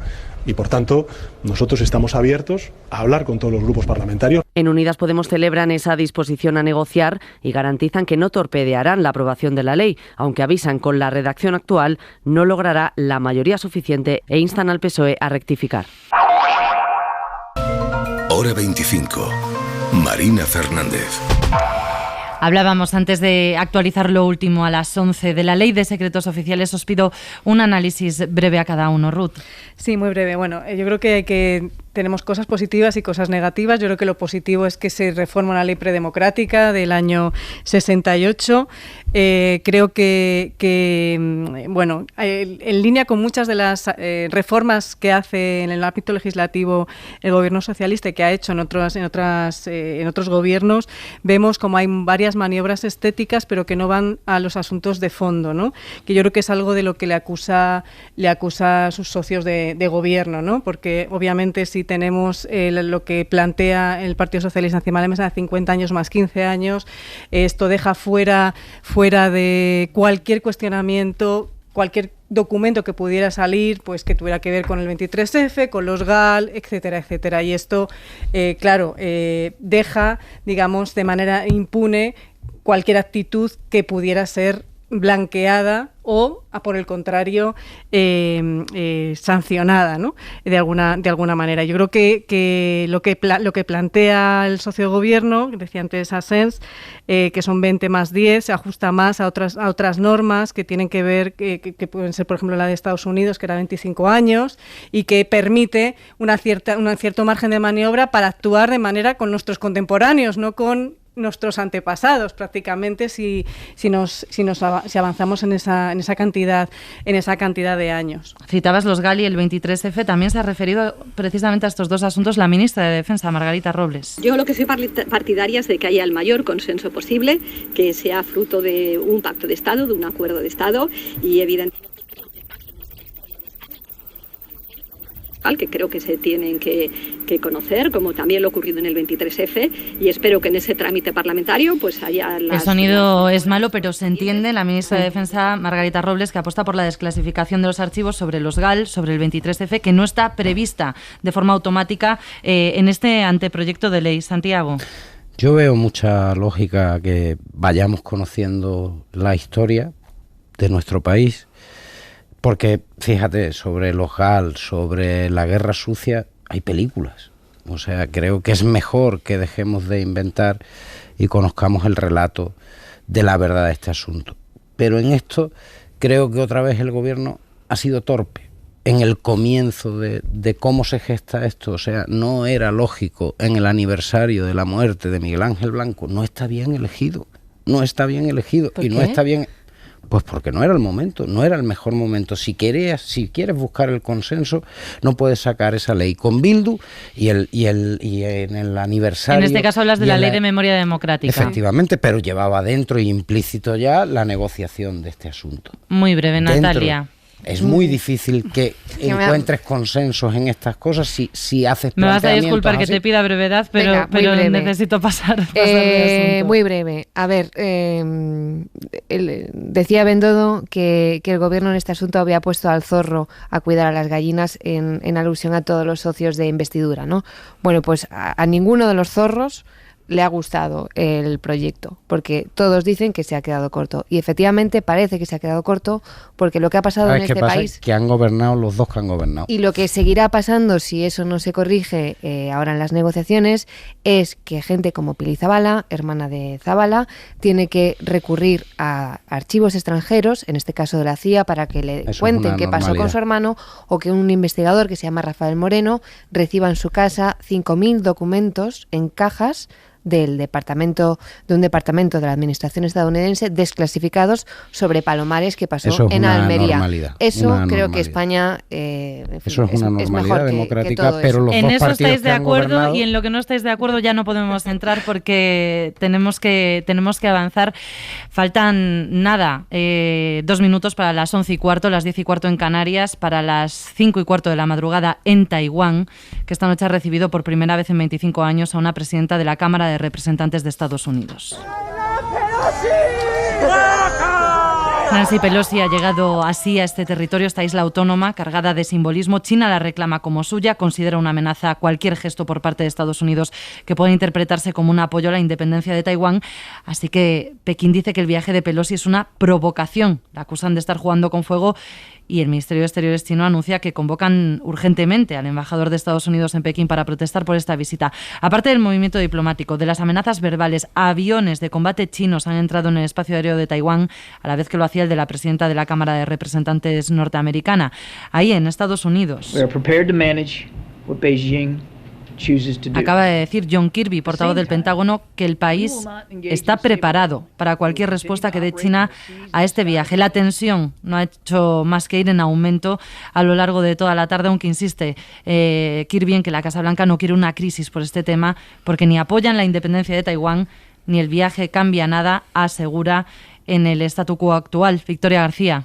S16: y, por tanto, nosotros estamos abiertos a hablar con todos los grupos parlamentarios.
S1: En Unidas Podemos celebran esa disposición a negociar y garantizan que no torpedearán la aprobación de la ley, aunque avisan con la redacción actual no logrará la mayoría suficiente e instan al PSOE a rectificar.
S12: Hora 25. Marina Fernández.
S3: Hablábamos antes de actualizar lo último a las 11 de la Ley de Secretos Oficiales. Os pido un análisis breve a cada uno, Ruth.
S20: Sí, muy breve. Bueno, yo creo que tenemos cosas positivas y cosas negativas. Yo creo que lo positivo es que se reforma una ley predemocrática del año 68. Creo que bueno, en línea con muchas de las reformas que hace en el ámbito legislativo el gobierno socialista y que ha hecho en otros gobiernos, vemos como hay varias maniobras estéticas, pero que no van a los asuntos de fondo, ¿no? Que yo creo que es algo de lo que le acusa a sus socios de gobierno, ¿no? Porque obviamente si tenemos lo que plantea el Partido Socialista encima de la mesa de 50 años más 15 años, esto deja fuera de cualquier cuestionamiento, cualquier documento que pudiera salir, pues que tuviera que ver con el 23F, con los GAL, etcétera, etcétera. Y esto, claro, deja, digamos, de manera impune cualquier actitud que pudiera ser blanqueada o, por el contrario, sancionada, ¿no? de alguna manera. Yo creo que lo que plantea el socio de gobierno, decía antes Asens, que son 20 más 10, se ajusta más a otras normas que tienen que ver, que pueden ser, por ejemplo, la de Estados Unidos, que era 25 años, y que permite un cierto margen de maniobra para actuar de manera con nuestros contemporáneos, no con nuestros antepasados, prácticamente, si avanzamos en esa cantidad de años.
S3: Citabas los GAL y el 23F. También se ha referido precisamente a estos dos asuntos la ministra de Defensa, Margarita Robles.
S12: Yo lo que soy partidaria es de que haya el mayor consenso posible, que sea fruto de un pacto de Estado, de un acuerdo de Estado, y evidentemente que creo que se tienen que conocer, como también lo ocurrido en el 23F, y espero que en ese trámite parlamentario pues haya
S3: El sonido es malo, pero se entiende. La ministra de Defensa, Margarita Robles, que apuesta por la desclasificación de los archivos sobre los GAL, sobre el 23F, que no está prevista de forma automática en este anteproyecto de ley. Santiago.
S19: Yo veo mucha lógica que vayamos conociendo la historia de nuestro país. Porque, fíjate, sobre los GAL, sobre la guerra sucia, hay películas. O sea, creo que es mejor que dejemos de inventar y conozcamos el relato de la verdad de este asunto. Pero en esto creo que otra vez el gobierno ha sido torpe en el comienzo de cómo se gesta esto. O sea, no era lógico en el aniversario de la muerte de Miguel Ángel Blanco. No está bien elegido. No está bien elegido.
S17: ¿Por
S19: y
S17: qué?
S19: No está bien... Pues porque no era el momento, no era el mejor momento. Si quieres buscar el consenso, no puedes sacar esa ley con Bildu y en el aniversario.
S3: En este caso hablas de la Ley de Memoria Democrática.
S19: Efectivamente, pero llevaba dentro y implícito ya la negociación de este asunto.
S3: Muy breve, Natalia.
S19: Es muy difícil que encuentres consensos en estas cosas si haces planteamientos.
S3: Me vas a disculpar que te pida brevedad, pero
S22: breve.
S3: Necesito pasar de asunto.
S22: Muy breve. A ver, decía Bendodo que el gobierno en este asunto había puesto al zorro a cuidar a las gallinas en alusión a todos los socios de investidura, ¿no? Bueno, pues a ninguno de los zorros le ha gustado el proyecto, porque todos dicen que se ha quedado corto. Y efectivamente parece que se ha quedado corto, porque lo que ha pasado en este país...
S19: Que han gobernado los dos que han gobernado.
S22: Y lo que seguirá pasando, si eso no se corrige ahora en las negociaciones, es que gente como Pili Zabala, hermana de Zabala, tiene que recurrir a archivos extranjeros, en este caso de la CIA, para que le cuenten qué pasó con su hermano, o que un investigador que se llama Rafael Moreno reciba en su casa 5.000 documentos en cajas de un departamento de la administración estadounidense desclasificados sobre Palomares que pasó en Almería. Eso creo que España
S19: eso es una normalidad democrática, pero los
S3: en
S19: dos
S3: eso
S19: partidos
S3: estáis de
S19: que han
S3: acuerdo
S19: gobernado...
S3: y en lo que no estáis de acuerdo ya no podemos entrar porque tenemos que avanzar. Faltan 2 minutos para las 11:15, las 10:15 en Canarias, para las 5:15 de la madrugada en Taiwán, que esta noche ha recibido por primera vez en 25 años a una presidenta de la Cámara de Representantes de Estados Unidos. Nancy Pelosi ha llegado así a este territorio, esta isla autónoma cargada de simbolismo. China la reclama como suya, considera una amenaza cualquier gesto por parte de Estados Unidos que pueda interpretarse como un apoyo a la independencia de Taiwán. Así que Pekín dice que el viaje de Pelosi es una provocación. La acusan de estar jugando con fuego y el Ministerio de Exteriores chino anuncia que convocan urgentemente al embajador de Estados Unidos en Pekín para protestar por esta visita. Aparte del movimiento diplomático, de las amenazas verbales, aviones de combate chinos han entrado en el espacio aéreo de Taiwán, a la vez que lo hacía el de la presidenta de la Cámara de Representantes norteamericana, ahí en Estados Unidos. Acaba de decir John Kirby, portavoz del Pentágono, que el país está preparado para cualquier respuesta que dé China a este viaje. La tensión no ha hecho más que ir en aumento a lo largo de toda la tarde, aunque insiste Kirby en que la Casa Blanca no quiere una crisis por este tema, porque ni apoyan la independencia de Taiwán ni el viaje cambia nada, asegura, en el statu quo actual. Victoria García.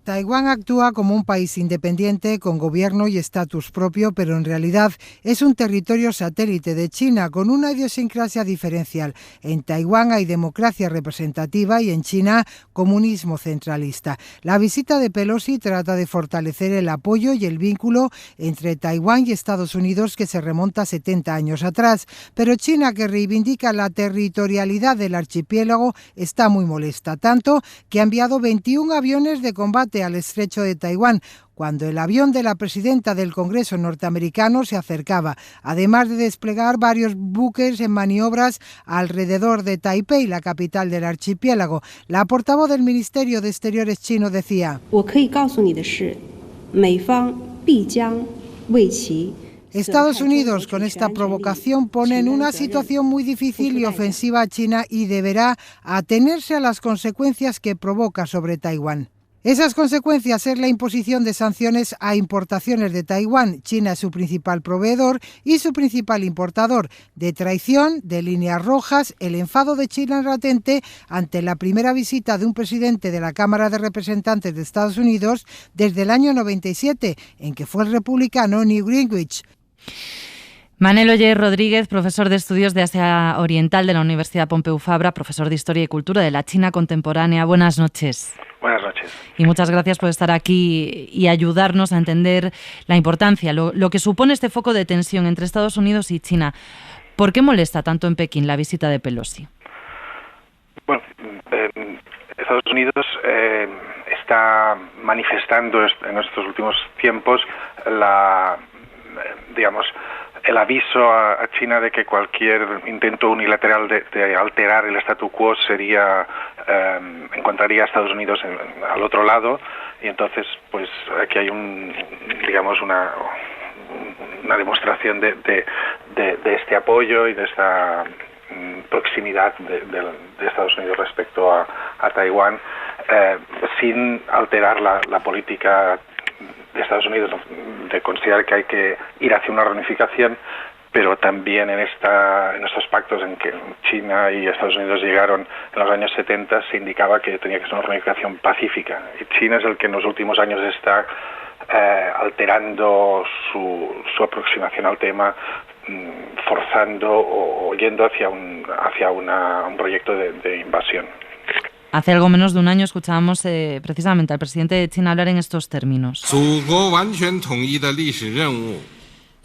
S7: Taiwán actúa como un país independiente con gobierno y estatus propio, pero en realidad es un territorio satélite de China con una idiosincrasia diferencial. En Taiwán hay democracia representativa y en China comunismo centralista. La visita de Pelosi trata de fortalecer el apoyo y el vínculo entre Taiwán y Estados Unidos que se remonta 70 años atrás, pero China, que reivindica la territorialidad del archipiélago, está muy molesta, tanto que ha enviado 21 aviones de combate al estrecho de Taiwán, cuando el avión de la presidenta del Congreso norteamericano se acercaba, además de desplegar varios buques en maniobras alrededor de Taipei, la capital del archipiélago. La portavoz del Ministerio de Exteriores chino decía: Estados Unidos, con esta provocación, pone en una situación muy difícil y ofensiva a China y deberá atenerse a las consecuencias que provoca sobre Taiwán. Esas consecuencias es la imposición de sanciones a importaciones de Taiwán. China es su principal proveedor y su principal importador. De traición, de líneas rojas, el enfado de China es latente ante la primera visita de un presidente de la Cámara de Representantes de Estados Unidos desde el año 97, en que fue el republicano Newt Gingrich.
S3: Manel Oller Rodríguez, profesor de Estudios de Asia Oriental de la Universidad Pompeu Fabra, profesor de Historia y Cultura de la China contemporánea. Buenas noches.
S13: Buenas noches.
S3: Y muchas gracias por estar aquí y ayudarnos a entender la importancia, lo que supone este foco de tensión entre Estados Unidos y China. ¿Por qué molesta tanto en Pekín la visita de Pelosi?
S13: Bueno, Estados Unidos está manifestando en estos últimos tiempos el aviso a China de que cualquier intento unilateral de alterar el statu quo encontraría a Estados Unidos al otro lado, y entonces pues aquí hay una demostración de este apoyo y de esta proximidad de Estados Unidos respecto a Taiwán, sin alterar la política de Estados Unidos de considerar que hay que ir hacia una reunificación, pero también en estos pactos en que China y Estados Unidos llegaron en los años 70 se indicaba que tenía que ser una reunificación pacífica, y China es el que en los últimos años está alterando su aproximación al tema, forzando o yendo hacia un proyecto de invasión.
S3: Hace algo menos de un año escuchábamos precisamente al presidente de China hablar en estos términos.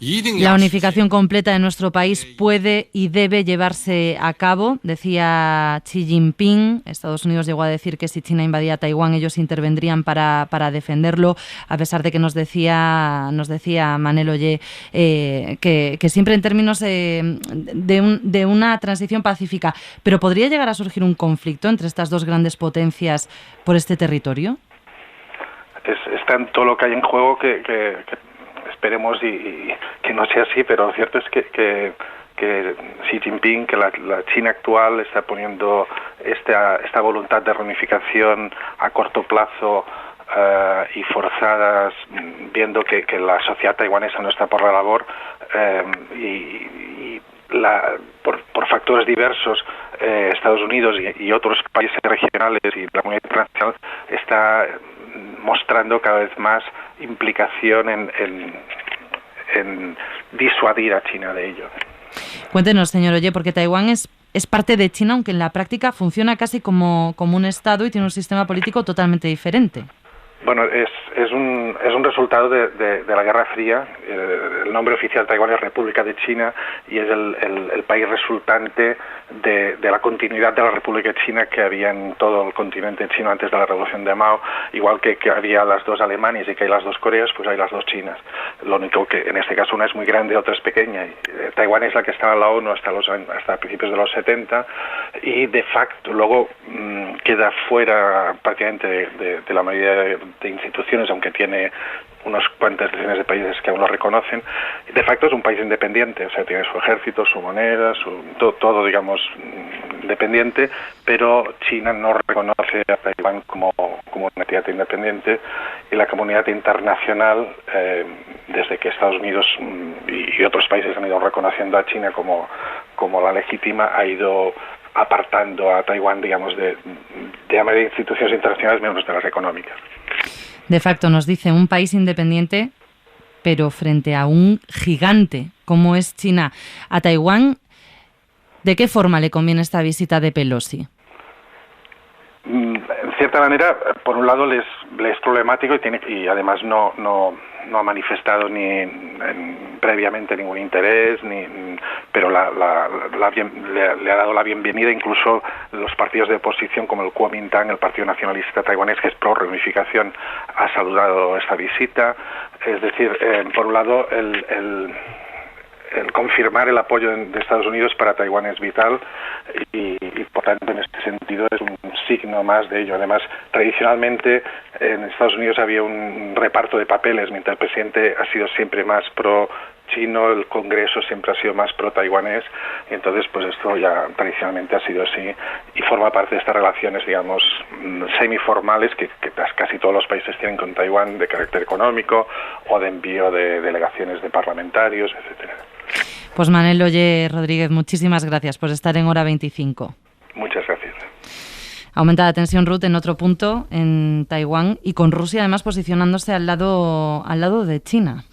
S3: La unificación completa de nuestro país puede y debe llevarse a cabo, decía Xi Jinping. Estados Unidos llegó a decir que si China invadía Taiwán ellos intervendrían para defenderlo, a pesar de que nos decía Manel Oller que siempre en términos de una transición pacífica. ¿Pero podría llegar a surgir un conflicto entre estas dos grandes potencias por este territorio?
S13: Es tanto lo que hay en juego que esperemos y que no sea así, pero lo cierto es que Xi Jinping, que la China actual está poniendo esta voluntad de reunificación a corto plazo y forzadas, viendo que la sociedad taiwanesa no está por la labor, por factores diversos, Estados Unidos y otros países regionales y la comunidad internacional está mostrando cada vez más implicación en disuadir a China de ello.
S3: Cuéntenos, señor Oller, porque Taiwán es es parte de China, aunque en la práctica funciona casi como un Estado y tiene un sistema político totalmente diferente.
S13: Bueno, es un resultado de la Guerra Fría. El nombre oficial de Taiwán es República de China y es el país resultante de la continuidad de la República de China que había en todo el continente chino antes de la Revolución de Mao. Igual que había las dos Alemanias y que hay las dos Coreas, pues hay las dos Chinas. Lo único que en este caso una es muy grande y otra es pequeña. Taiwán es la que está en la ONU hasta principios de los 70 y de facto luego queda fuera prácticamente de la mayoría de instituciones, aunque tiene unas cuantas decenas de países que aún lo reconocen. De facto es un país independiente, o sea, tiene su ejército, su moneda, todo, digamos, independiente, pero China no reconoce a Taiwán como una entidad independiente y la comunidad internacional, desde que Estados Unidos y otros países han ido reconociendo a China como la legítima, ha ido apartando a Taiwán, digamos, de la mayoría de instituciones internacionales menos de las económicas.
S3: De facto, nos dice un país independiente, pero frente a un gigante como es China. A Taiwán, ¿de qué forma le conviene esta visita de Pelosi?
S13: En cierta manera, por un lado, le es problemático y además no ha manifestado previamente ningún interés, pero le ha dado la bienvenida. Incluso los partidos de oposición como el Kuomintang, el Partido Nacionalista Taiwanés, que es pro reunificación, ha saludado esta visita. Es decir, por un lado, el confirmar el apoyo de Estados Unidos para Taiwán es vital y por tanto en este sentido es un signo más de ello. Además, tradicionalmente en Estados Unidos había un reparto de papeles, mientras el presidente ha sido siempre más pro chino, el Congreso siempre ha sido más pro-taiwanés, y entonces pues esto ya tradicionalmente ha sido así y forma parte de estas relaciones, digamos, semiformales que casi todos los países tienen con Taiwán, de carácter económico o de envío de delegaciones de parlamentarios, etcétera.
S3: Pues Manel Oye Rodríguez, muchísimas gracias por estar en Hora 25.
S13: Muchas gracias.
S3: Aumenta la tensión, Ruth, en otro punto, en Taiwán, y con Rusia además posicionándose al lado de China.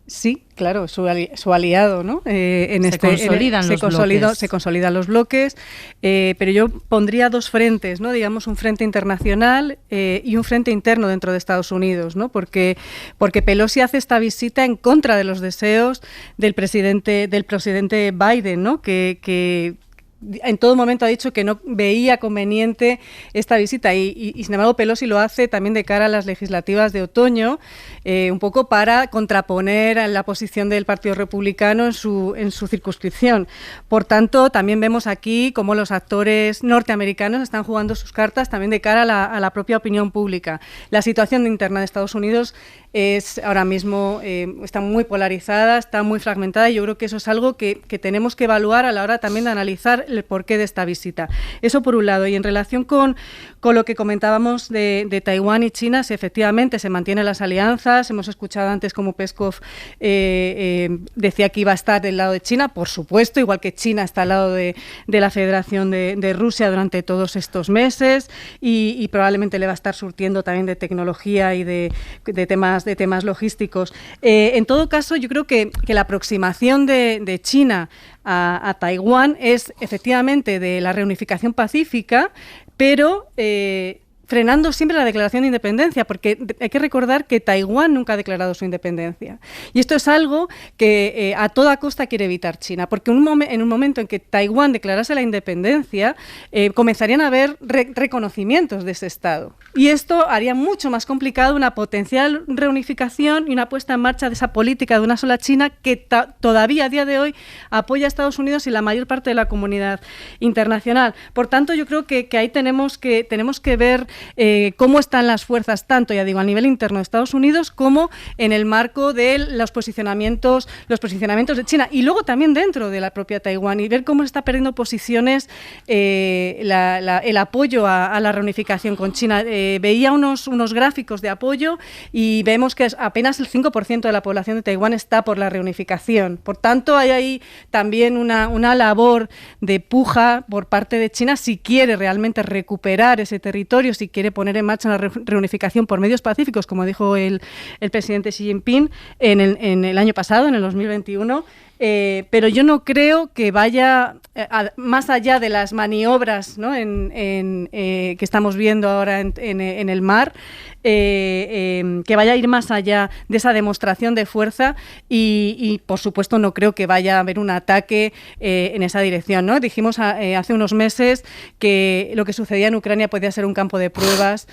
S20: Sí, claro, su aliado, ¿no? Se consolidan los bloques, pero yo pondría dos frentes, ¿no? Digamos, un frente internacional y un frente interno dentro de Estados Unidos, ¿no? Porque Pelosi hace esta visita en contra de los deseos del presidente Biden, ¿no? Que en todo momento ha dicho que no veía conveniente esta visita y sin embargo Pelosi lo hace también de cara a las legislativas de otoño, un poco para contraponer a la posición del Partido Republicano en su circunscripción. Por tanto, también vemos aquí cómo los actores norteamericanos están jugando sus cartas también de cara a la propia opinión pública. La situación interna de Estados Unidos es ahora mismo está muy polarizada, está muy fragmentada y yo creo que eso es algo que tenemos que evaluar a la hora también de analizar el porqué de esta visita. Eso por un lado. Y en relación con lo que comentábamos de Taiwán y China, si efectivamente se mantienen las alianzas, hemos escuchado antes como Peskov decía que iba a estar del lado de China, por supuesto, igual que China está al lado de la Federación de Rusia durante todos estos meses y probablemente le va a estar surtiendo también de tecnología y de temas logísticos. En todo caso, yo creo que la aproximación de China a Taiwán es efectivamente de la reunificación pacífica, pero frenando siempre la declaración de independencia, porque hay que recordar que Taiwán nunca ha declarado su independencia. Y esto es algo que a toda costa quiere evitar China, porque en un momento en que Taiwán declarase la independencia, comenzarían a haber reconocimientos de ese Estado. Y esto haría mucho más complicado una potencial reunificación y una puesta en marcha de esa política de una sola China que todavía a día de hoy apoya a Estados Unidos y la mayor parte de la comunidad internacional. Por tanto, yo creo que ahí tenemos que ver cómo están las fuerzas, tanto, ya digo, a nivel interno de Estados Unidos como en el marco de los posicionamientos de China y luego también dentro de la propia Taiwán y ver cómo se está perdiendo posiciones el apoyo a la reunificación con China. Veía unos gráficos de apoyo y vemos que apenas el 5% de la población de Taiwán está por la reunificación. Por tanto, hay ahí también una labor de puja por parte de China si quiere realmente recuperar ese territorio, si quiere poner en marcha una reunificación por medios pacíficos, como dijo el presidente Xi Jinping en el año pasado, en el 2021, pero yo no creo que vaya más allá de las maniobras, ¿no? Que estamos viendo ahora en el mar, que vaya a ir más allá de esa demostración de fuerza y por supuesto no creo que vaya a haber un ataque en esa dirección, ¿no? Dijimos hace unos meses que lo que sucedía en Ucrania podía ser un campo de pruebas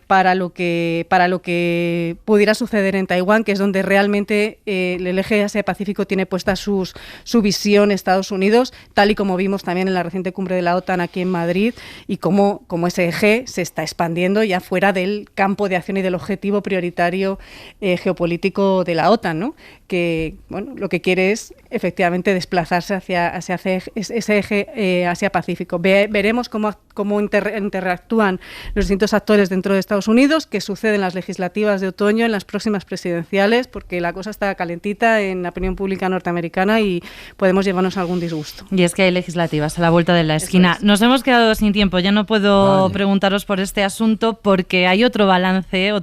S20: para lo que pudiera suceder en Taiwán, que es donde realmente el eje Asia-Pacífico tiene puesta su visión Estados Unidos, tal y como vimos también en la reciente cumbre de la OTAN aquí en Madrid, y cómo ese eje se está expandiendo ya fuera del campo de acción y del objetivo prioritario geopolítico de la OTAN, ¿no? Que bueno, lo que quiere es efectivamente desplazarse hacia ese eje Asia-Pacífico. Veremos cómo interactúan los distintos actores dentro de Estados Unidos, qué sucede en las legislativas de otoño, en las próximas presidenciales, porque la cosa está calentita en la opinión pública norteamericana y podemos llevarnos algún disgusto.
S3: Y es que hay legislativas a la vuelta de la esquina. Nos hemos quedado sin tiempo, ya no puedo preguntaros por este asunto porque hay otro balance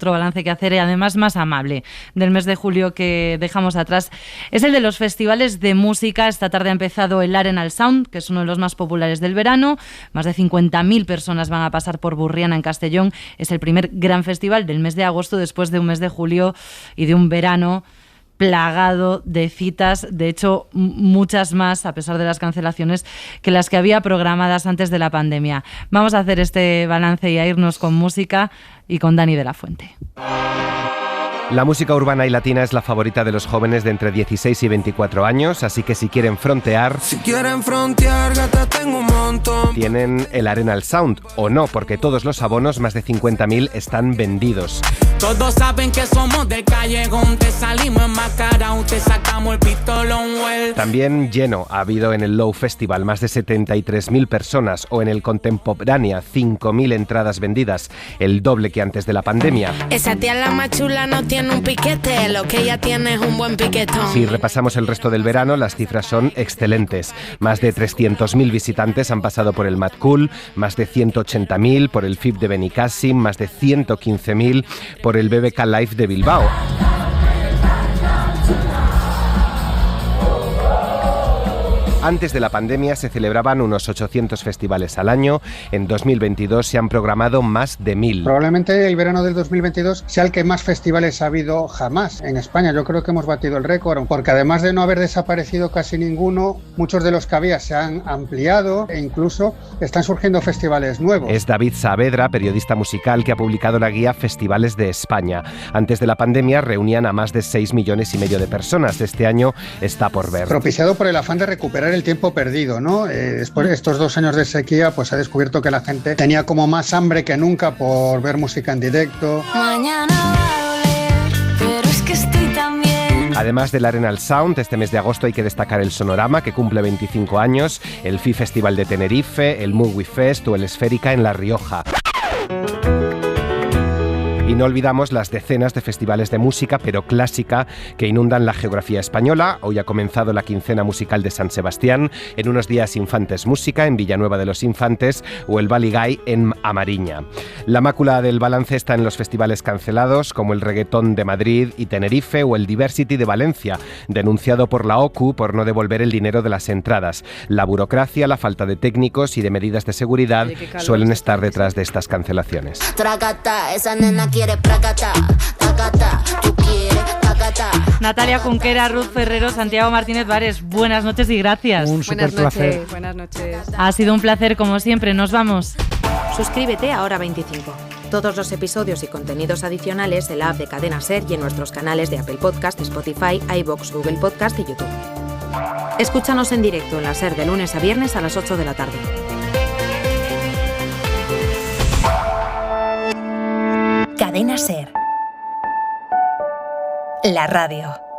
S3: que hacer y además más amable del mes de julio que dejamos atrás. Es el de los festivales de música. Esta tarde ha empezado el Arenal Sound, que es uno de los más populares del verano. Más de 50.000 personas van a pasar por Burriana en Castellón. Es el primer gran festival del mes de agosto después de un mes de julio y de un verano plagado de citas, de hecho muchas más, a pesar de las cancelaciones, que las que había programadas antes de la pandemia. Vamos a hacer este balance y a irnos con música y con Dani de la Fuente.
S14: La música urbana y latina es la favorita de los jóvenes de entre 16 y 24 años, así que si quieren frontear, gata, tengo un montón. Tienen el Arenal Sound, o no, porque todos los abonos, más de 50.000, están vendidos.
S15: Todos saben que somos del callejón, te salimos en Macarao, te sacamos el pistolón, well.
S14: También lleno ha habido en el Low Festival, más de 73.000 personas, o en el Contemporánea, 5.000 entradas vendidas, el doble que antes de la pandemia.
S15: Esa tía la más chula no tiene un piquete, lo que ella tiene es un buen piquetón.
S14: Si repasamos el resto del verano, las cifras son excelentes. Más de 300.000 visitantes han pasado por el Mad Cool, más de 180.000 por el FIB de Benicàssim, más de 115.000 por el BBK Live de Bilbao. Antes de la pandemia se celebraban unos 800 festivales al año. En 2022 se han programado más de 1.000.
S18: Probablemente el verano del 2022 sea el que más festivales ha habido jamás en España. Yo creo que hemos batido el récord, porque además de no haber desaparecido casi ninguno, muchos de los que había se han ampliado e incluso están surgiendo festivales nuevos.
S14: Es David Saavedra, periodista musical, que ha publicado la guía Festivales de España. Antes de la pandemia reunían a más de 6,5 millones de personas. Este año está por ver.
S18: Propiciado por el afán de recuperar el tiempo perdido, ¿no? Después de estos 2 años de sequía, pues se ha descubierto que la gente tenía como más hambre que nunca por ver música en directo.
S15: Mañana va a doler, pero es que estoy tan bien.
S14: Además del Arenal Sound, este mes de agosto hay que destacar el Sonorama, que cumple 25 años, el FI Festival de Tenerife, el Mood We Fest o el Esférica en La Rioja. Y no olvidamos las decenas de festivales de música, pero clásica, que inundan la geografía española. Hoy ha comenzado la quincena musical de San Sebastián, en unos días Infantes Música en Villanueva de los Infantes o el Baligay en Amariña. La mácula del balance está en los festivales cancelados, como el Reggaetón de Madrid y Tenerife o el Diversity de Valencia, denunciado por la OCU por no devolver el dinero de las entradas. La burocracia, la falta de técnicos y de medidas de seguridad suelen estar detrás de estas cancelaciones.
S15: Tracata, esa nena quiere pracata, tacata, tú quieres tacata.
S3: Natalia Junquera, Ruth Ferrero, Santiago Martínez Vares, buenas noches y gracias.
S18: Un súper placer.
S20: Buenas noches.
S3: Ha sido un placer como siempre, nos vamos.
S21: Suscríbete a Hora 25. Todos los episodios y contenidos adicionales en la app de Cadena SER y en nuestros canales de Apple Podcast, Spotify, iVoox, Google Podcast y YouTube. Escúchanos en directo en la SER de lunes a viernes a las 8 de la tarde. Cadena SER. La radio.